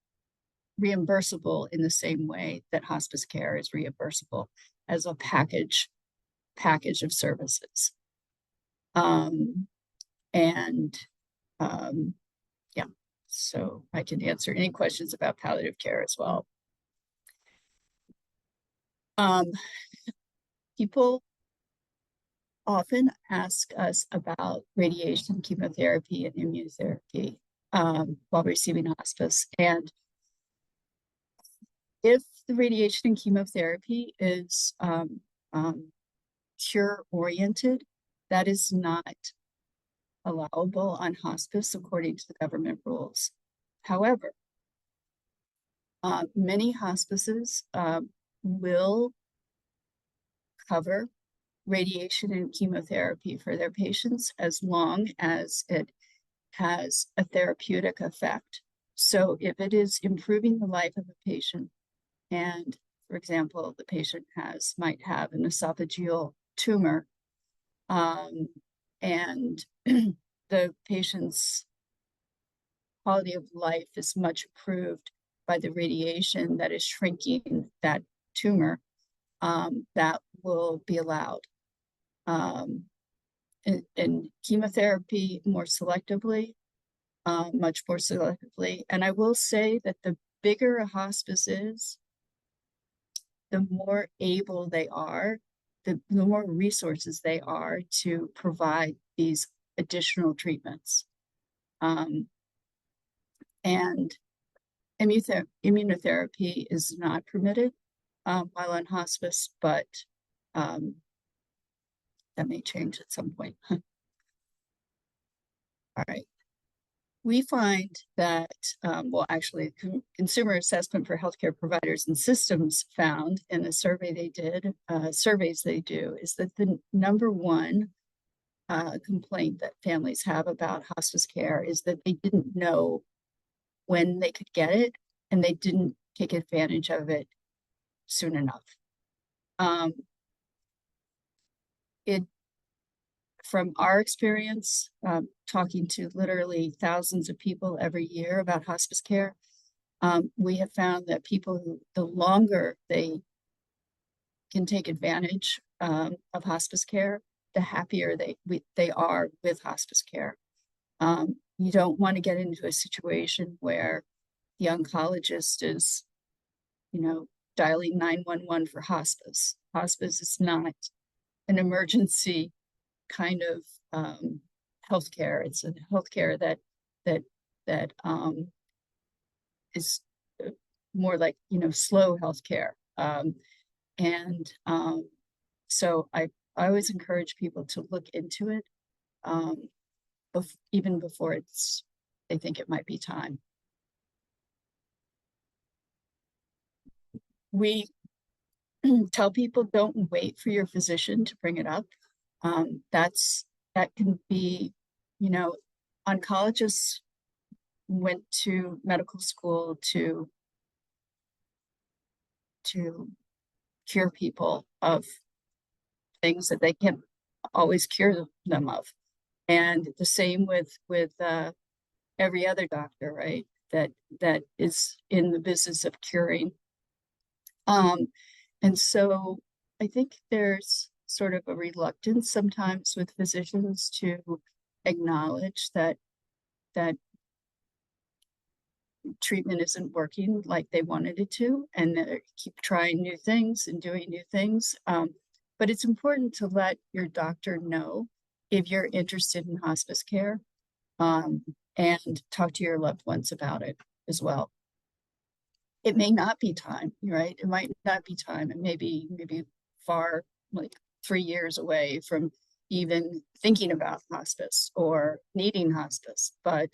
reimbursable in the same way that hospice care is reimbursable as a package of services. Yeah, so I can answer any questions about palliative care as well. People often ask us about radiation, chemotherapy, and immunotherapy while receiving hospice. And if the radiation and chemotherapy is cure-oriented, that is not allowable on hospice according to the government rules. However, many hospices will cover radiation and chemotherapy for their patients as long as it has a therapeutic effect. So if it is improving the life of a patient, and for example, the patient might have an esophageal tumor, and the patient's quality of life is much improved by the radiation that is shrinking that tumor, that will be allowed. And chemotherapy more selectively, much more selectively. And I will say that the bigger a hospice is, the more able they are, the more resources they are to provide these additional treatments. And immunotherapy is not permitted while on hospice, but that may change at some point. All right. We find that, well, actually, Consumer Assessment for Healthcare Providers and Systems found in a survey they did, surveys they do, is that the number one complaint that families have about hospice care is that they didn't know when they could get it, and they didn't take advantage of it soon enough. From our experience, talking to literally thousands of people every year about hospice care, we have found that people who, the longer they can take advantage of hospice care, the happier they are with hospice care. You don't want to get into a situation where the oncologist is, dialing 911 for hospice. Hospice is not an emergency kind of healthcare. It's a healthcare that is more like slow healthcare. So I always encourage people to look into it, even before they think it might be time. We tell people don't wait for your physician to bring it up. That can be, oncologists went to medical school to cure people of things that they can't always cure them of. And the same with every other doctor, right? That is in the business of curing. And so I think there's sort of a reluctance sometimes with physicians to acknowledge that treatment isn't working like they wanted it to, and they keep trying new things and doing new things. But it's important to let your doctor know if you're interested in hospice care, and talk to your loved ones about it as well. It may not be time, right? It might not be time. It may be far, like 3 years away from even thinking about hospice or needing hospice. But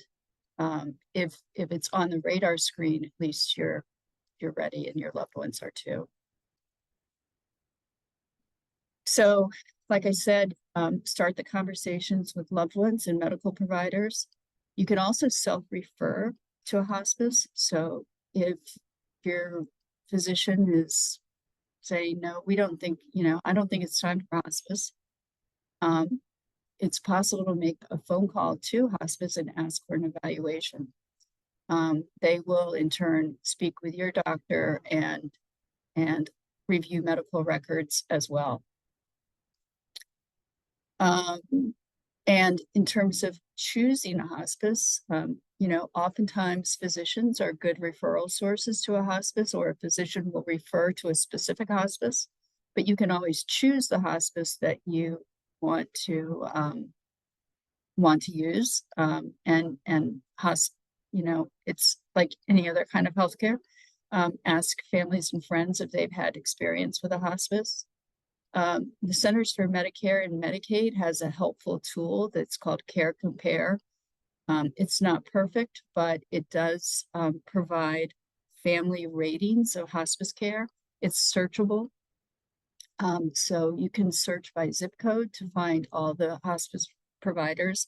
if it's on the radar screen, at least you're ready, and your loved ones are too. So, like I said, start the conversations with loved ones and medical providers. You can also self-refer to a hospice. So if your physician is saying, no, we don't think, I don't think it's time for hospice, it's possible to make a phone call to hospice and ask for an evaluation. They will in turn speak with your doctor and review medical records as well. And in terms of choosing a hospice, oftentimes physicians are good referral sources to a hospice, or a physician will refer to a specific hospice, but you can always choose the hospice that you want to use. It's like any other kind of healthcare. Ask families and friends if they've had experience with a hospice. The Centers for Medicare and Medicaid has a helpful tool that's called Care Compare. It's not perfect, but it does provide family ratings of hospice care. It's searchable. So you can search by zip code to find all the hospice providers,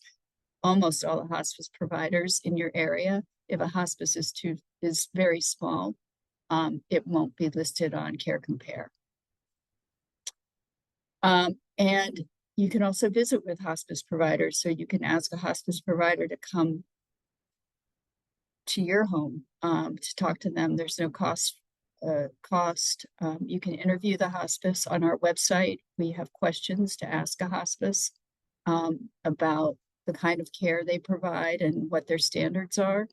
almost all the hospice providers in your area. If a hospice is very small, it won't be listed on Care Compare. And you can also visit with hospice providers. So you can ask a hospice provider to come to your home to talk to them. There's no cost. You can interview the hospice on our website. We have questions to ask a hospice about the kind of care they provide and what their standards are.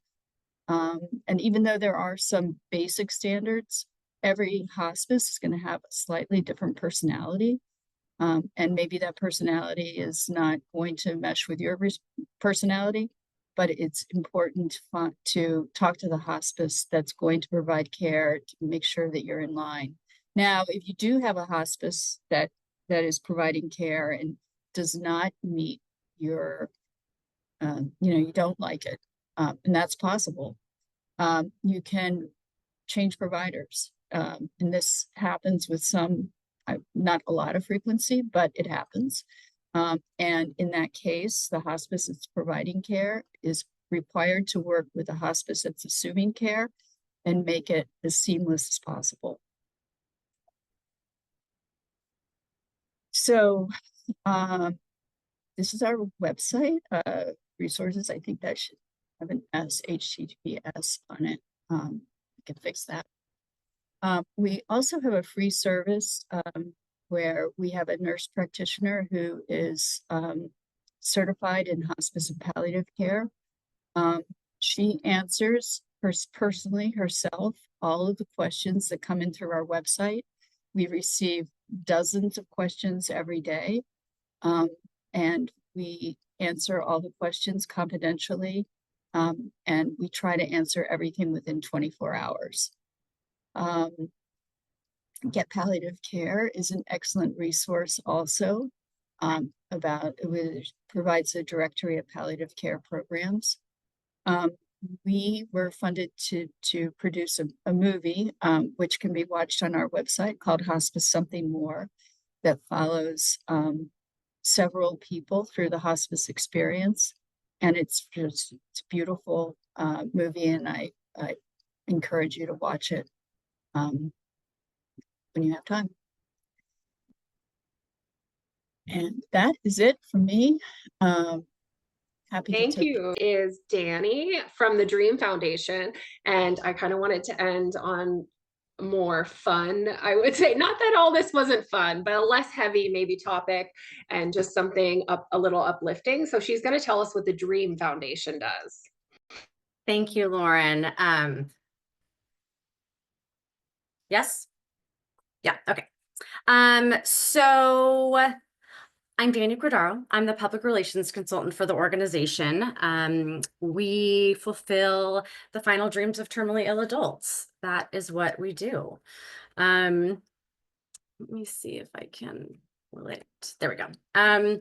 And even though there are some basic standards, every hospice is going to have a slightly different personality. And maybe that personality is not going to mesh with your personality, but it's important to talk to the hospice that's going to provide care to make sure that you're in line. Now, if you do have a hospice that is providing care and does not meet your, you don't like it, and that's possible, you can change providers. And this happens with some, not a lot of frequency, but it happens. And in that case, the hospice that's providing care is required to work with the hospice that's assuming care and make it as seamless as possible. So this is our website, resources. I think that should have an HTTPS on it. I can fix that. We also have a free service where we have a nurse practitioner who is certified in hospice and palliative care. She answers personally herself all of the questions that come in through our website. We receive dozens of questions every day, and we answer all the questions confidentially, and we try to answer everything within 24 hours. Get Palliative Care is an excellent resource also it provides a directory of palliative care programs. We were funded to produce a movie, which can be watched on our website, called Hospice Something More, that follows several people through the hospice experience. And it's a beautiful movie, and I encourage you to watch it when you have time. And that is it for me. Happy Thank to take you. Is Danny from the Dream Foundation, and I kind of wanted to end on more fun, I would say. Not that all this wasn't fun, but a less heavy maybe topic, and just something a little uplifting. So she's going to tell us what the Dream Foundation does. Thank you, Lauren. Yes? Yeah, okay. So I'm Danny Grodaro. I'm the public relations consultant for the organization. We fulfill the final dreams of terminally ill adults. That is what we do. Let me see if I can relate. There we go.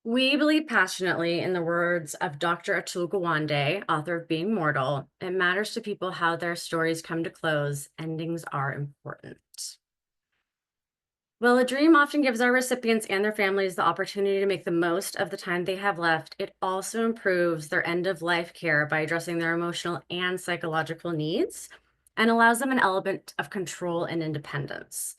We believe passionately in the words of Dr. Atul Gawande, author of Being Mortal. It matters to people how their stories come to close. Endings are important. While a dream often gives our recipients and their families the opportunity to make the most of the time they have left, it also improves their end-of-life care by addressing their emotional and psychological needs and allows them an element of control and independence.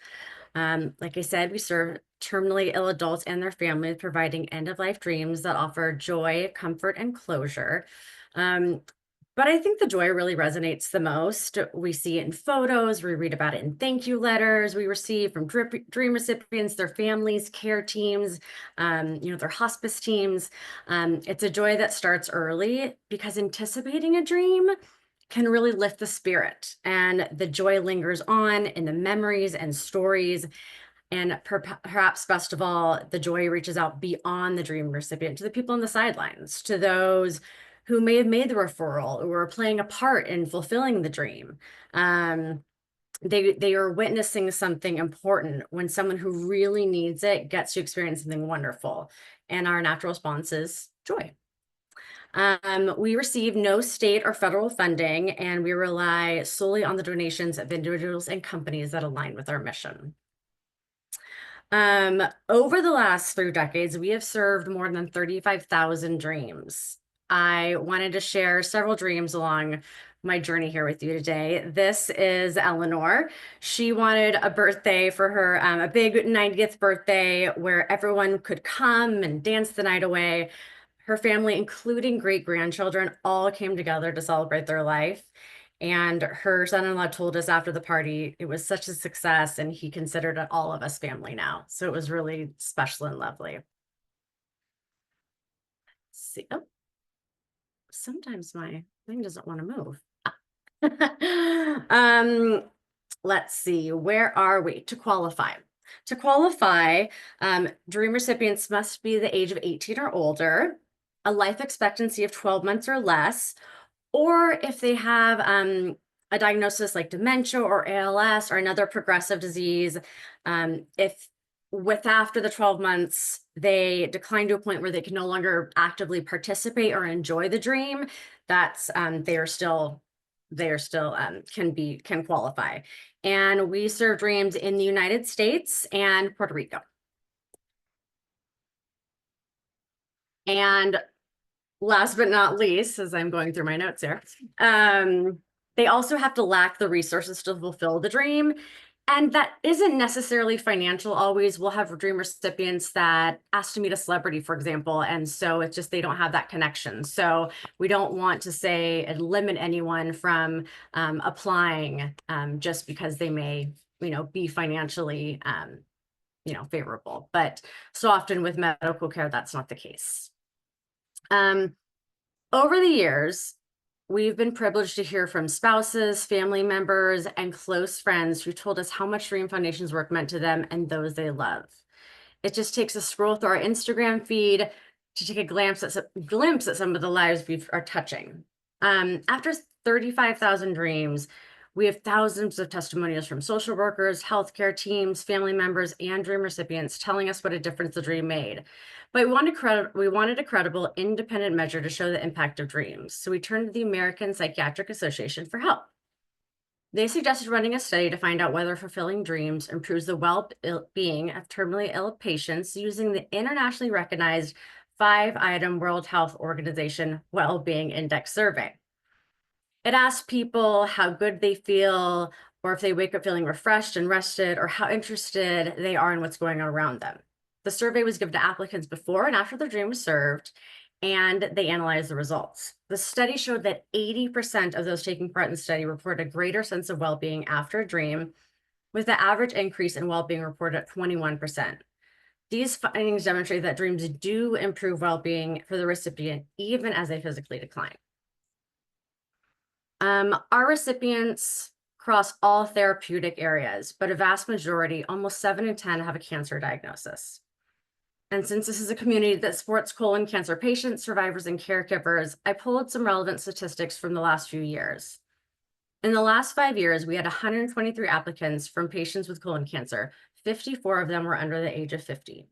Like I said, we serve terminally ill adults and their families, providing end-of-life dreams that offer joy, comfort, and closure. But I think the joy really resonates the most. We see it in photos, we read about it in thank you letters we receive from dream recipients, their families, care teams, their hospice teams. It's a joy that starts early because anticipating a dream can really lift the spirit, and the joy lingers on in the memories and stories. And perhaps best of all, the joy reaches out beyond the dream recipient to the people on the sidelines, to those who may have made the referral or are playing a part in fulfilling the dream. They are witnessing something important when someone who really needs it gets to experience something wonderful. And our natural response is joy. We receive no state or federal funding, and we rely solely on the donations of individuals and companies that align with our mission. Over the last 3 decades, we have served more than 35,000 dreams. I wanted to share several dreams along my journey here with you today. This is Eleanor. She wanted a birthday for her, a big 90th birthday where everyone could come and dance the night away. Her family, including great-grandchildren, all came together to celebrate their life. And her son-in-law told us after the party it was such a success and he considered it all of us family now. So it was really special and lovely. Let's see, oh, sometimes my thing doesn't want to move. Let's see, where are we? To qualify. To qualify, dream recipients must be the age of 18 or older, a life expectancy of 12 months or less, or if they have a diagnosis like dementia or ALS or another progressive disease, if after the 12 months, they decline to a point where they can no longer actively participate or enjoy the dream, that's they still can qualify. And we serve dreams in the United States and Puerto Rico. And last but not least, as I'm going through my notes here, they also have to lack the resources to fulfill the dream. And that isn't necessarily financial always. We'll have dream recipients that ask to meet a celebrity, for example. And so it's just they don't have that connection. So we don't want to say and limit anyone from applying just because they may, be financially, favorable. But so often with medical care, that's not the case. Over the years, we've been privileged to hear from spouses, family members, and close friends who told us how much Dream Foundation's work meant to them and those they love. It just takes a scroll through our Instagram feed to take a glimpse at some of the lives we are touching. After 35,000 dreams, we have thousands of testimonials from social workers, healthcare teams, family members, and dream recipients telling us what a difference the dream made. But we wanted a credible, independent measure to show the impact of dreams. So we turned to the American Psychiatric Association for help. They suggested running a study to find out whether fulfilling dreams improves the well-being of terminally ill patients using the internationally recognized 5-item World Health Organization Well-Being Index survey. It asked people how good they feel, or if they wake up feeling refreshed and rested, or how interested they are in what's going on around them. The survey was given to applicants before and after their dream was served, and they analyzed the results. The study showed that 80% of those taking part in the study reported a greater sense of well-being after a dream, with the average increase in well-being reported at 21%. These findings demonstrate that dreams do improve well-being for the recipient, even as they physically decline. Our recipients cross all therapeutic areas, but a vast majority, almost 7 in 10, have a cancer diagnosis. And since this is a community that supports colon cancer patients, survivors, and caregivers, I pulled some relevant statistics from the last few years. In the last 5 years, we had 123 applicants from patients with colon cancer. 54 of them were under the age of 50.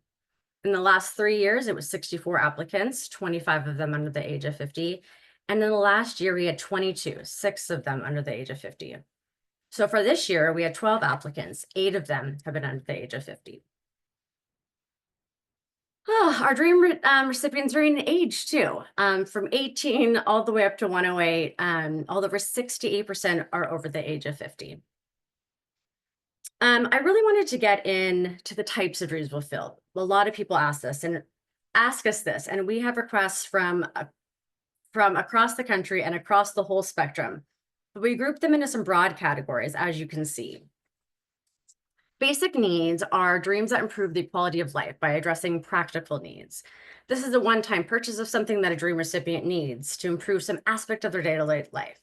In the last 3 years, it was 64 applicants, 25 of them under the age of 50. And in the last year, we had 22, 6 of them under the age of 50. So for this year, we had 12 applicants, 8 of them have been under the age of 50. Oh, our dream recipients vary in age too, from 18 all the way up to 108, although over 68% are over the age of 50. I really wanted to get into the types of dreams fulfilled. A lot of people ask us this, and we have requests from across the country and across the whole spectrum. But we group them into some broad categories, as you can see. Basic needs are dreams that improve the quality of life by addressing practical needs. This is a one-time purchase of something that a dream recipient needs to improve some aspect of their day-to-day life.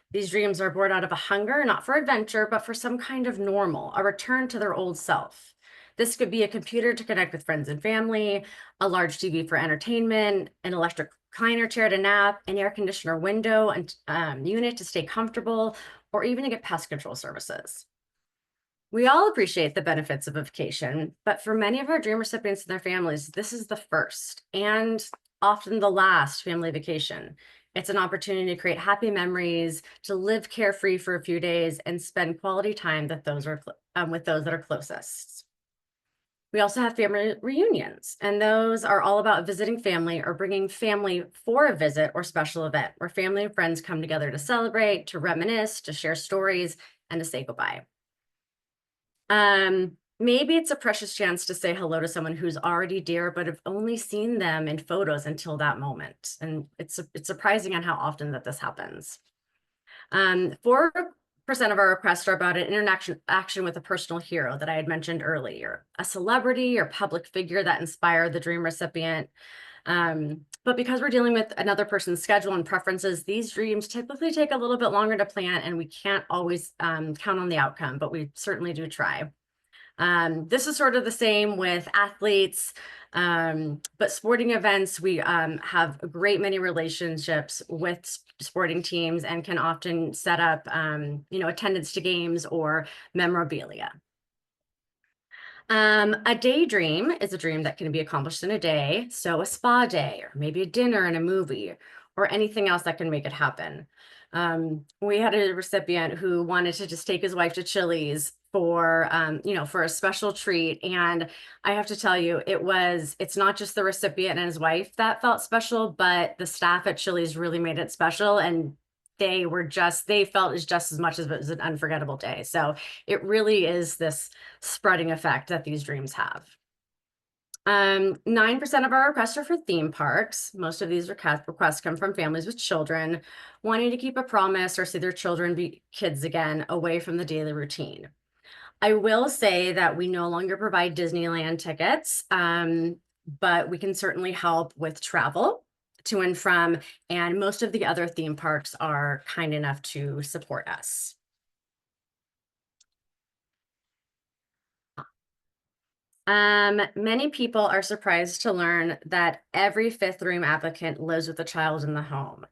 These dreams are born out of a hunger, not for adventure, but for some kind of normal, a return to their old self. This could be a computer to connect with friends and family, a large TV for entertainment, an electric recliner chair to nap, an air conditioner window and unit to stay comfortable, or even to get pest control services. We all appreciate the benefits of a vacation, but for many of our dream recipients and their families, this is the first and often the last family vacation. It's an opportunity to create happy memories, to live carefree for a few days, and spend quality time with those that are closest. We also have family reunions, and those are all about visiting family or bringing family for a visit or special event where family and friends come together to celebrate, to reminisce, to share stories, and to say goodbye. Maybe it's a precious chance to say hello to someone who's already dear, but have only seen them in photos until that moment. And it's surprising on how often that this happens. 4% of our requests are about an interaction with a personal hero that I had mentioned earlier, a celebrity or public figure that inspired the dream recipient. But because we're dealing with another person's schedule and preferences, these dreams typically take a little bit longer to plan, and we can't always count on the outcome, but we certainly do try. This is sort of the same with athletes, but sporting events, we have a great many relationships with sporting teams and can often set up, attendance to games or memorabilia. A daydream is a dream that can be accomplished in a day. So a spa day, or maybe a dinner and a movie, or anything else that can make it happen. We had a recipient who wanted to just take his wife to Chili's for a special treat. And I have to tell you, it's not just the recipient and his wife that felt special, but the staff at Chili's really made it special. And they felt as just as much as it was an unforgettable day. So it really is this spreading effect that these dreams have. 9% of our requests are for theme parks. Most of these requests come from families with children wanting to keep a promise or see their children be kids again, away from the daily routine. I will say that we no longer provide Disneyland tickets, but we can certainly help with travel to and from, and most of the other theme parks are kind enough to support us. Many people are surprised to learn that every 5th dream applicant lives with a child in the home.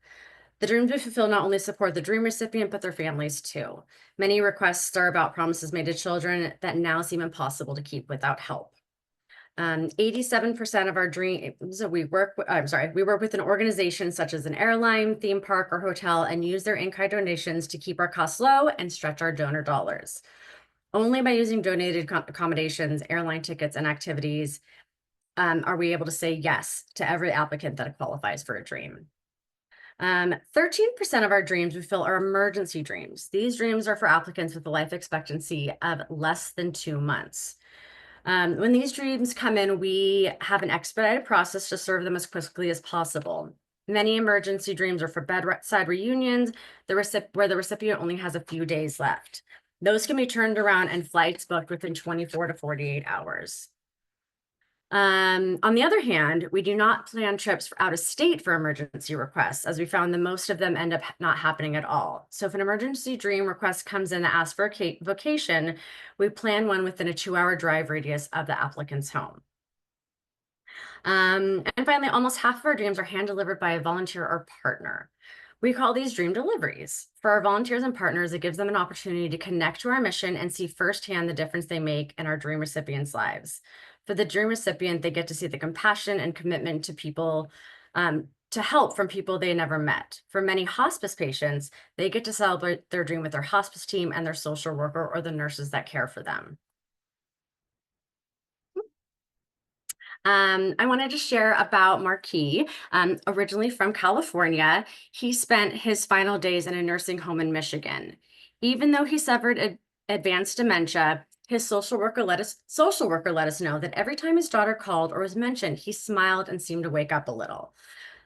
The dreams we fulfill not only support the dream recipient, but their families too. Many requests are about promises made to children that now seem impossible to keep without help. 87% of our dreams, we work with an organization such as an airline, theme park, or hotel, and use their in-kind donations to keep our costs low and stretch our donor dollars. Only by using donated accommodations, airline tickets, and activities are we able to say yes to every applicant that qualifies for a dream. 13% of our dreams we fill are emergency dreams. These dreams are for applicants with a life expectancy of less than 2 months. When these dreams come in, we have an expedited process to serve them as quickly as possible. Many emergency dreams are for bedside reunions, where the recipient only has a few days left. Those can be turned around and flights booked within 24 to 48 hours. On the other hand, we do not plan trips out of state for emergency requests, as we found that most of them end up not happening at all. So if an emergency dream request comes in that asks for a vacation, we plan one within a 2-hour drive radius of the applicant's home. And finally, almost half of our dreams are hand delivered by a volunteer or partner. We call these dream deliveries. For our volunteers and partners, it gives them an opportunity to connect to our mission and see firsthand the difference they make in our dream recipients' lives. For the dream recipient, they get to see the compassion and commitment to people, to help from people they never met. For many hospice patients, they get to celebrate their dream with their hospice team and their social worker or the nurses that care for them. I wanted to share about Marquis, originally from California. He spent his final days in a nursing home in Michigan. Even though he suffered advanced dementia, his social worker let us know that every time his daughter called or was mentioned, he smiled and seemed to wake up a little.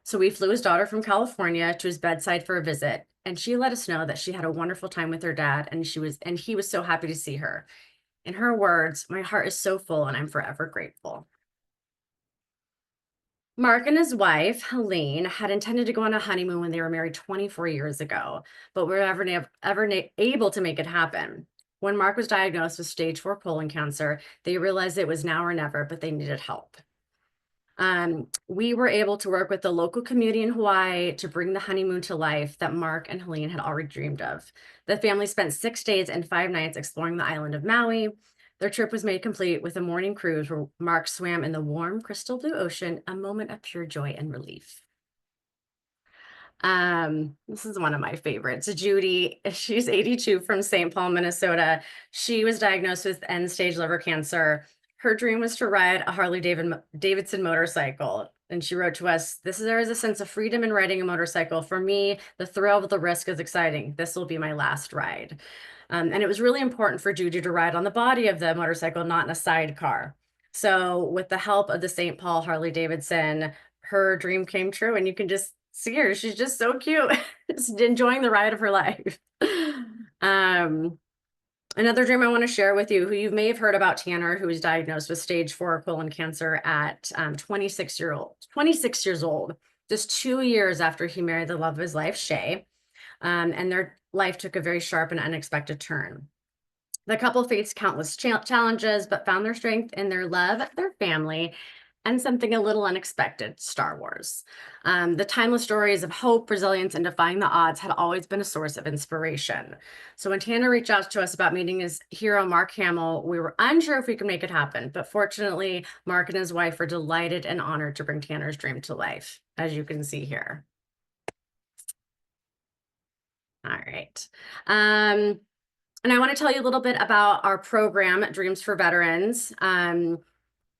So we flew his daughter from California to his bedside for a visit, and she let us know that she had a wonderful time with her dad, and he was so happy to see her. In her words, "My heart is so full and I'm forever grateful." Mark and his wife, Helene, had intended to go on a honeymoon when they were married 24 years ago, but were ever able to make it happen. When Mark was diagnosed with stage 4 colon cancer, they realized it was now or never, but they needed help. We were able to work with the local community in Hawaii to bring the honeymoon to life that Mark and Helene had already dreamed of. The family spent 6 days and 5 nights exploring the island of Maui. Their trip was made complete with a morning cruise where Mark swam in the warm crystal blue ocean, a moment of pure joy and relief. This is one of my favorites. Judy, she's 82 from St. Paul, Minnesota. She was diagnosed with end-stage liver cancer. Her dream was to ride a Davidson motorcycle. And she wrote to us, there is a sense of freedom in riding a motorcycle. For me, the thrill of the risk is exciting. This will be my last ride. And it was really important for Judy to ride on the body of the motorcycle, not in a sidecar. So with the help of the St. Paul Harley Davidson, her dream came true, and you can just see her. She's just so cute, just enjoying the ride of her life. Another dream I want to share with you, who you may have heard about, Tanner, who was diagnosed with stage 4 colon cancer at 26 years old, just 2 years after he married the love of his life, Shay, and their life took a very sharp and unexpected turn. The couple faced countless challenges, but found their strength in their love, their family, and something a little unexpected, Star Wars. The timeless stories of hope, resilience, and defying the odds had always been a source of inspiration. So when Tanner reached out to us about meeting his hero, Mark Hamill, we were unsure if we could make it happen, but fortunately, Mark and his wife were delighted and honored to bring Tanner's dream to life, as you can see here. All right. And I want to tell you a little bit about our program, Dreams for Veterans.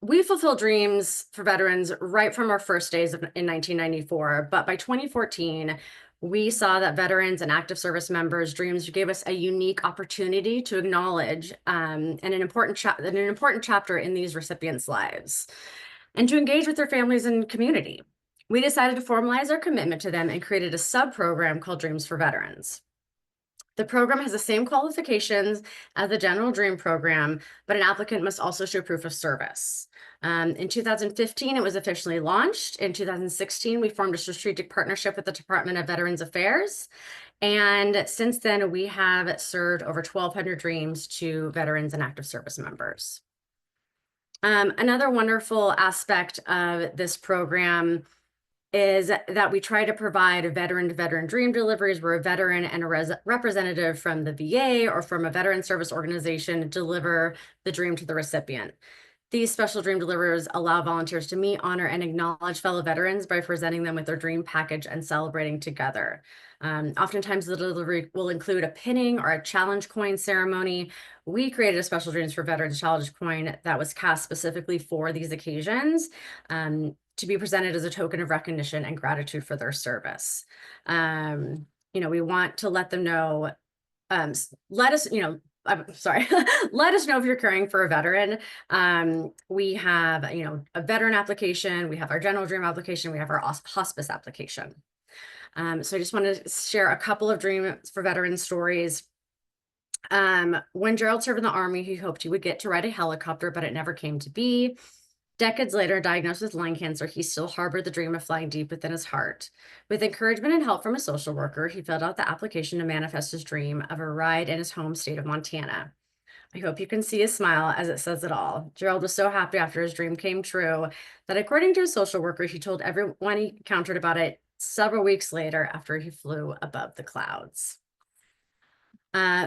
We fulfill dreams for veterans right from our first days in 1994, but by 2014, we saw that veterans and active service members' dreams gave us a unique opportunity to acknowledge and an important chapter in these recipients' lives, and to engage with their families and community. We decided to formalize our commitment to them and created a sub-program called Dreams for Veterans. The program has the same qualifications as the General Dream Program, but an applicant must also show proof of service. In 2015, it was officially launched. In 2016, we formed a strategic partnership with the Department of Veterans Affairs. And since then, we have served over 1,200 dreams to veterans and active service members. Another wonderful aspect of this program is that we try to provide veteran-to-veteran dream deliveries where a veteran and a representative from the VA or from a veteran service organization deliver the dream to the recipient. These special dream deliverers allow volunteers to meet, honor, and acknowledge fellow veterans by presenting them with their dream package and celebrating together. Oftentimes, the delivery will include a pinning or a challenge coin ceremony. We created a special Dreams for Veterans challenge coin that was cast specifically for these occasions, to be presented as a token of recognition and gratitude for their service. We want to let them know, let us know if you're caring for a veteran. We have, a veteran application, we have our General Dream application, we have our Hospice application. So I just want to share a couple of Dreams for Veterans stories. When Gerald served in the Army, he hoped he would get to ride a helicopter, but it never came to be. Decades later, diagnosed with lung cancer, he still harbored the dream of flying deep within his heart. With encouragement and help from a social worker, he filled out the application to manifest his dream of a ride in his home state of Montana. I hope you can see his smile as it says it all. Gerald was so happy after his dream came true that, according to his social worker, he told everyone he encountered about it several weeks later after he flew above the clouds.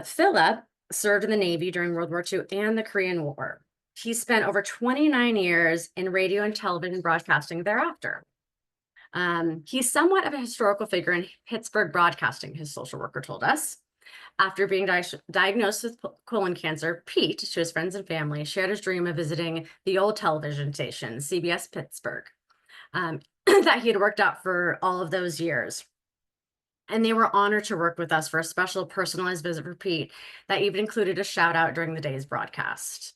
Philip served in the Navy during World War II and the Korean War. He spent over 29 years in radio and television broadcasting thereafter. He's somewhat of a historical figure in Pittsburgh broadcasting, his social worker told us. After being diagnosed with colon cancer, Pete, to his friends and family, shared his dream of visiting the old television station, CBS Pittsburgh, that he had worked out for all of those years. And they were honored to work with us for a special personalized visit for Pete that even included a shout out during the day's broadcast.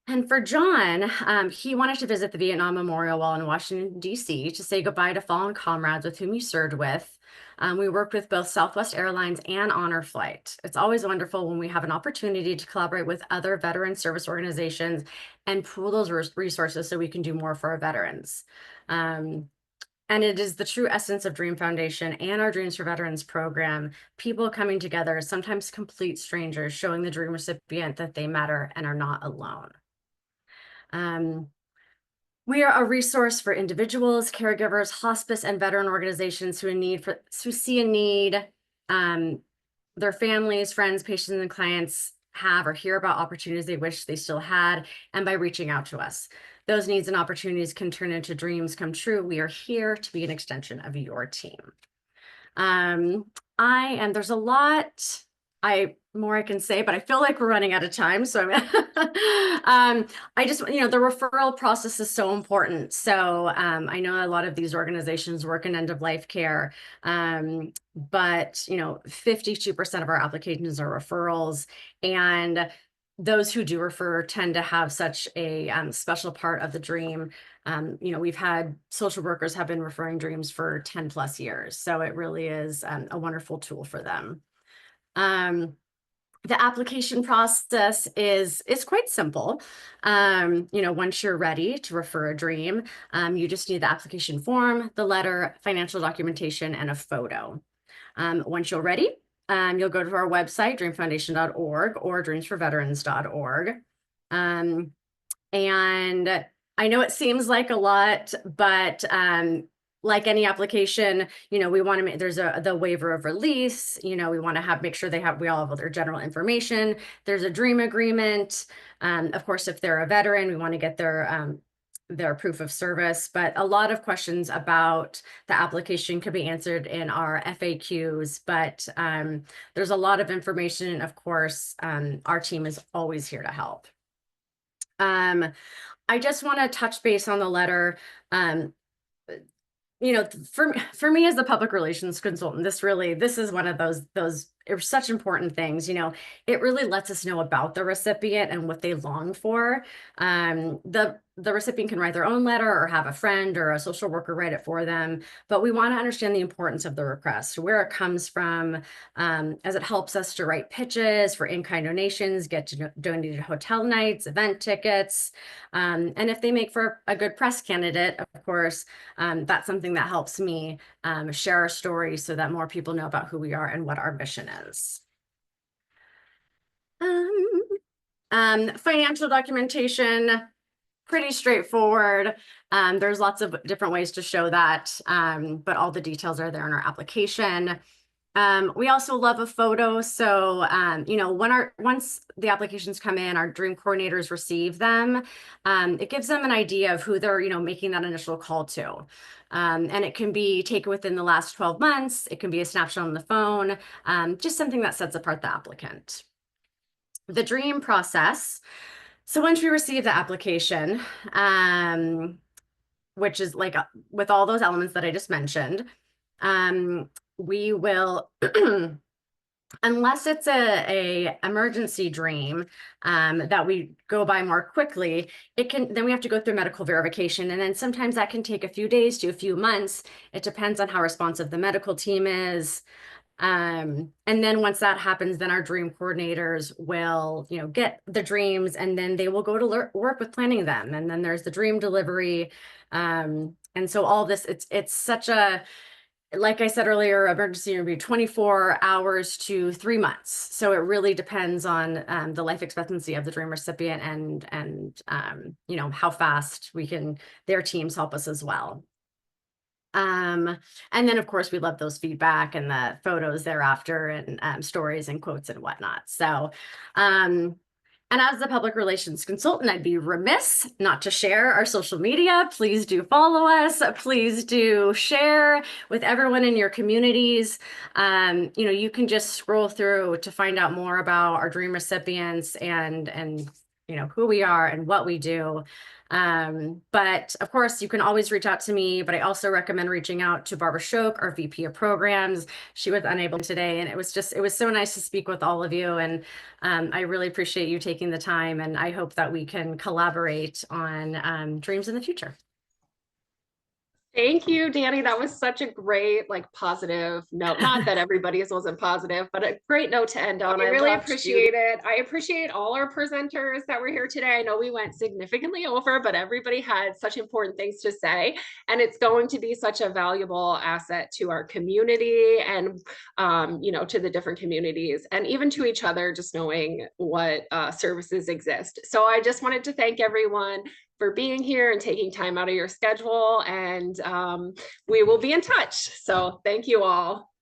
And for John, he wanted to visit the Vietnam Memorial while in Washington, D.C. to say goodbye to fallen comrades with whom he served with. We worked with both Southwest Airlines and Honor Flight. It's always wonderful when we have an opportunity to collaborate with other veteran service organizations and pool those resources so we can do more for our veterans. And it is the true essence of Dream Foundation and our Dreams for Veterans program, people coming together, sometimes complete strangers, showing the dream recipient that they matter and are not alone. We are a resource for individuals, caregivers, hospice, and veteran organizations who see a need their families, friends, patients, and clients have or hear about opportunities they wish they still had, and by reaching out to us. Those needs and opportunities can turn into dreams come true. We are here to be an extension of your team. There's a lot more I can say, but I feel like we're running out of time. So I just, the referral process is so important. So I know a lot of these organizations work in end of life care, but 52% of our applications are referrals, and those who do refer tend to have such a special part of the dream. We've had social workers have been referring dreams for 10 plus years. So it really is a wonderful tool for them. The application process is quite simple. Once you're ready to refer a dream, you just need the application form, the letter, financial documentation, and a photo. Once you're ready, you'll go to our website, dreamfoundation.org or dreamsforveterans.org. And I know it seems like a lot, but like any application, we want to make, there's the waiver of release, we want to make sure we all have their general information. There's a dream agreement. Of course, if they're a veteran, we want to get their proof of service, but a lot of questions about the application could be answered in our FAQs, but there's a lot of information. And of course, our team is always here to help. I just want to touch base on the letter. For me as the public relations consultant, this is one of those such important things. It really lets us know about the recipient and what they long for. The recipient can write their own letter or have a friend or a social worker write it for them, but we want to understand the importance of the request, where it comes from, as it helps us to write pitches for in-kind donations, get donated hotel nights, event tickets, and if they make for a good press candidate, of course, that's something that helps me share our story so that more people know about who we are and what our mission is. Financial documentation, pretty straightforward. There's lots of different ways to show that, but all the details are there in our application. We also love a photo. So, once the applications come in, our dream coordinators receive them. It gives them an idea of who they're, making that initial call to. And it can be taken within the last 12 months. It can be a snapshot on the phone, just something that sets apart the applicant. The dream process. So once we receive the application, which is like with all those elements that I just mentioned, we will, unless it's a emergency dream that we go by more quickly, then we have to go through medical verification. And then sometimes that can take a few days to a few months. It depends on how responsive the medical team is. And then once that happens, then our dream coordinators will, get the dreams, and then they will go to work with planning them. And then there's the dream delivery. And so all this, it's such a, like I said earlier, emergency would be 24 hours to 3 months. So it really depends on the life expectancy of the dream recipient and how fast their teams help us as well. And then of course we love those feedback and the photos thereafter and stories and quotes and whatnot. So, and as the public relations consultant, I'd be remiss not to share our social media. Please do follow us. Please do share with everyone in your communities. You can just scroll through to find out more about our dream recipients and who we are and what we do. But of course, you can always reach out to me, but I also recommend reaching out to Barbara Shoke, our VP of programs. She was unable today, and it was so nice to speak with all of you. And I really appreciate you taking the time, and I hope that we can collaborate on dreams in the future. Thank you, Danny. That was such a great, positive note. Not that everybody's wasn't positive, but a great note to end on. I really appreciate it. I appreciate all our presenters that were here today. I know we went significantly over, but everybody had such important things to say. And it's going to be such a valuable asset to our community and, to the different communities and even to each other, just knowing what services exist. So I just wanted to thank everyone for being here and taking time out of your schedule, and we will be in touch. So thank you all.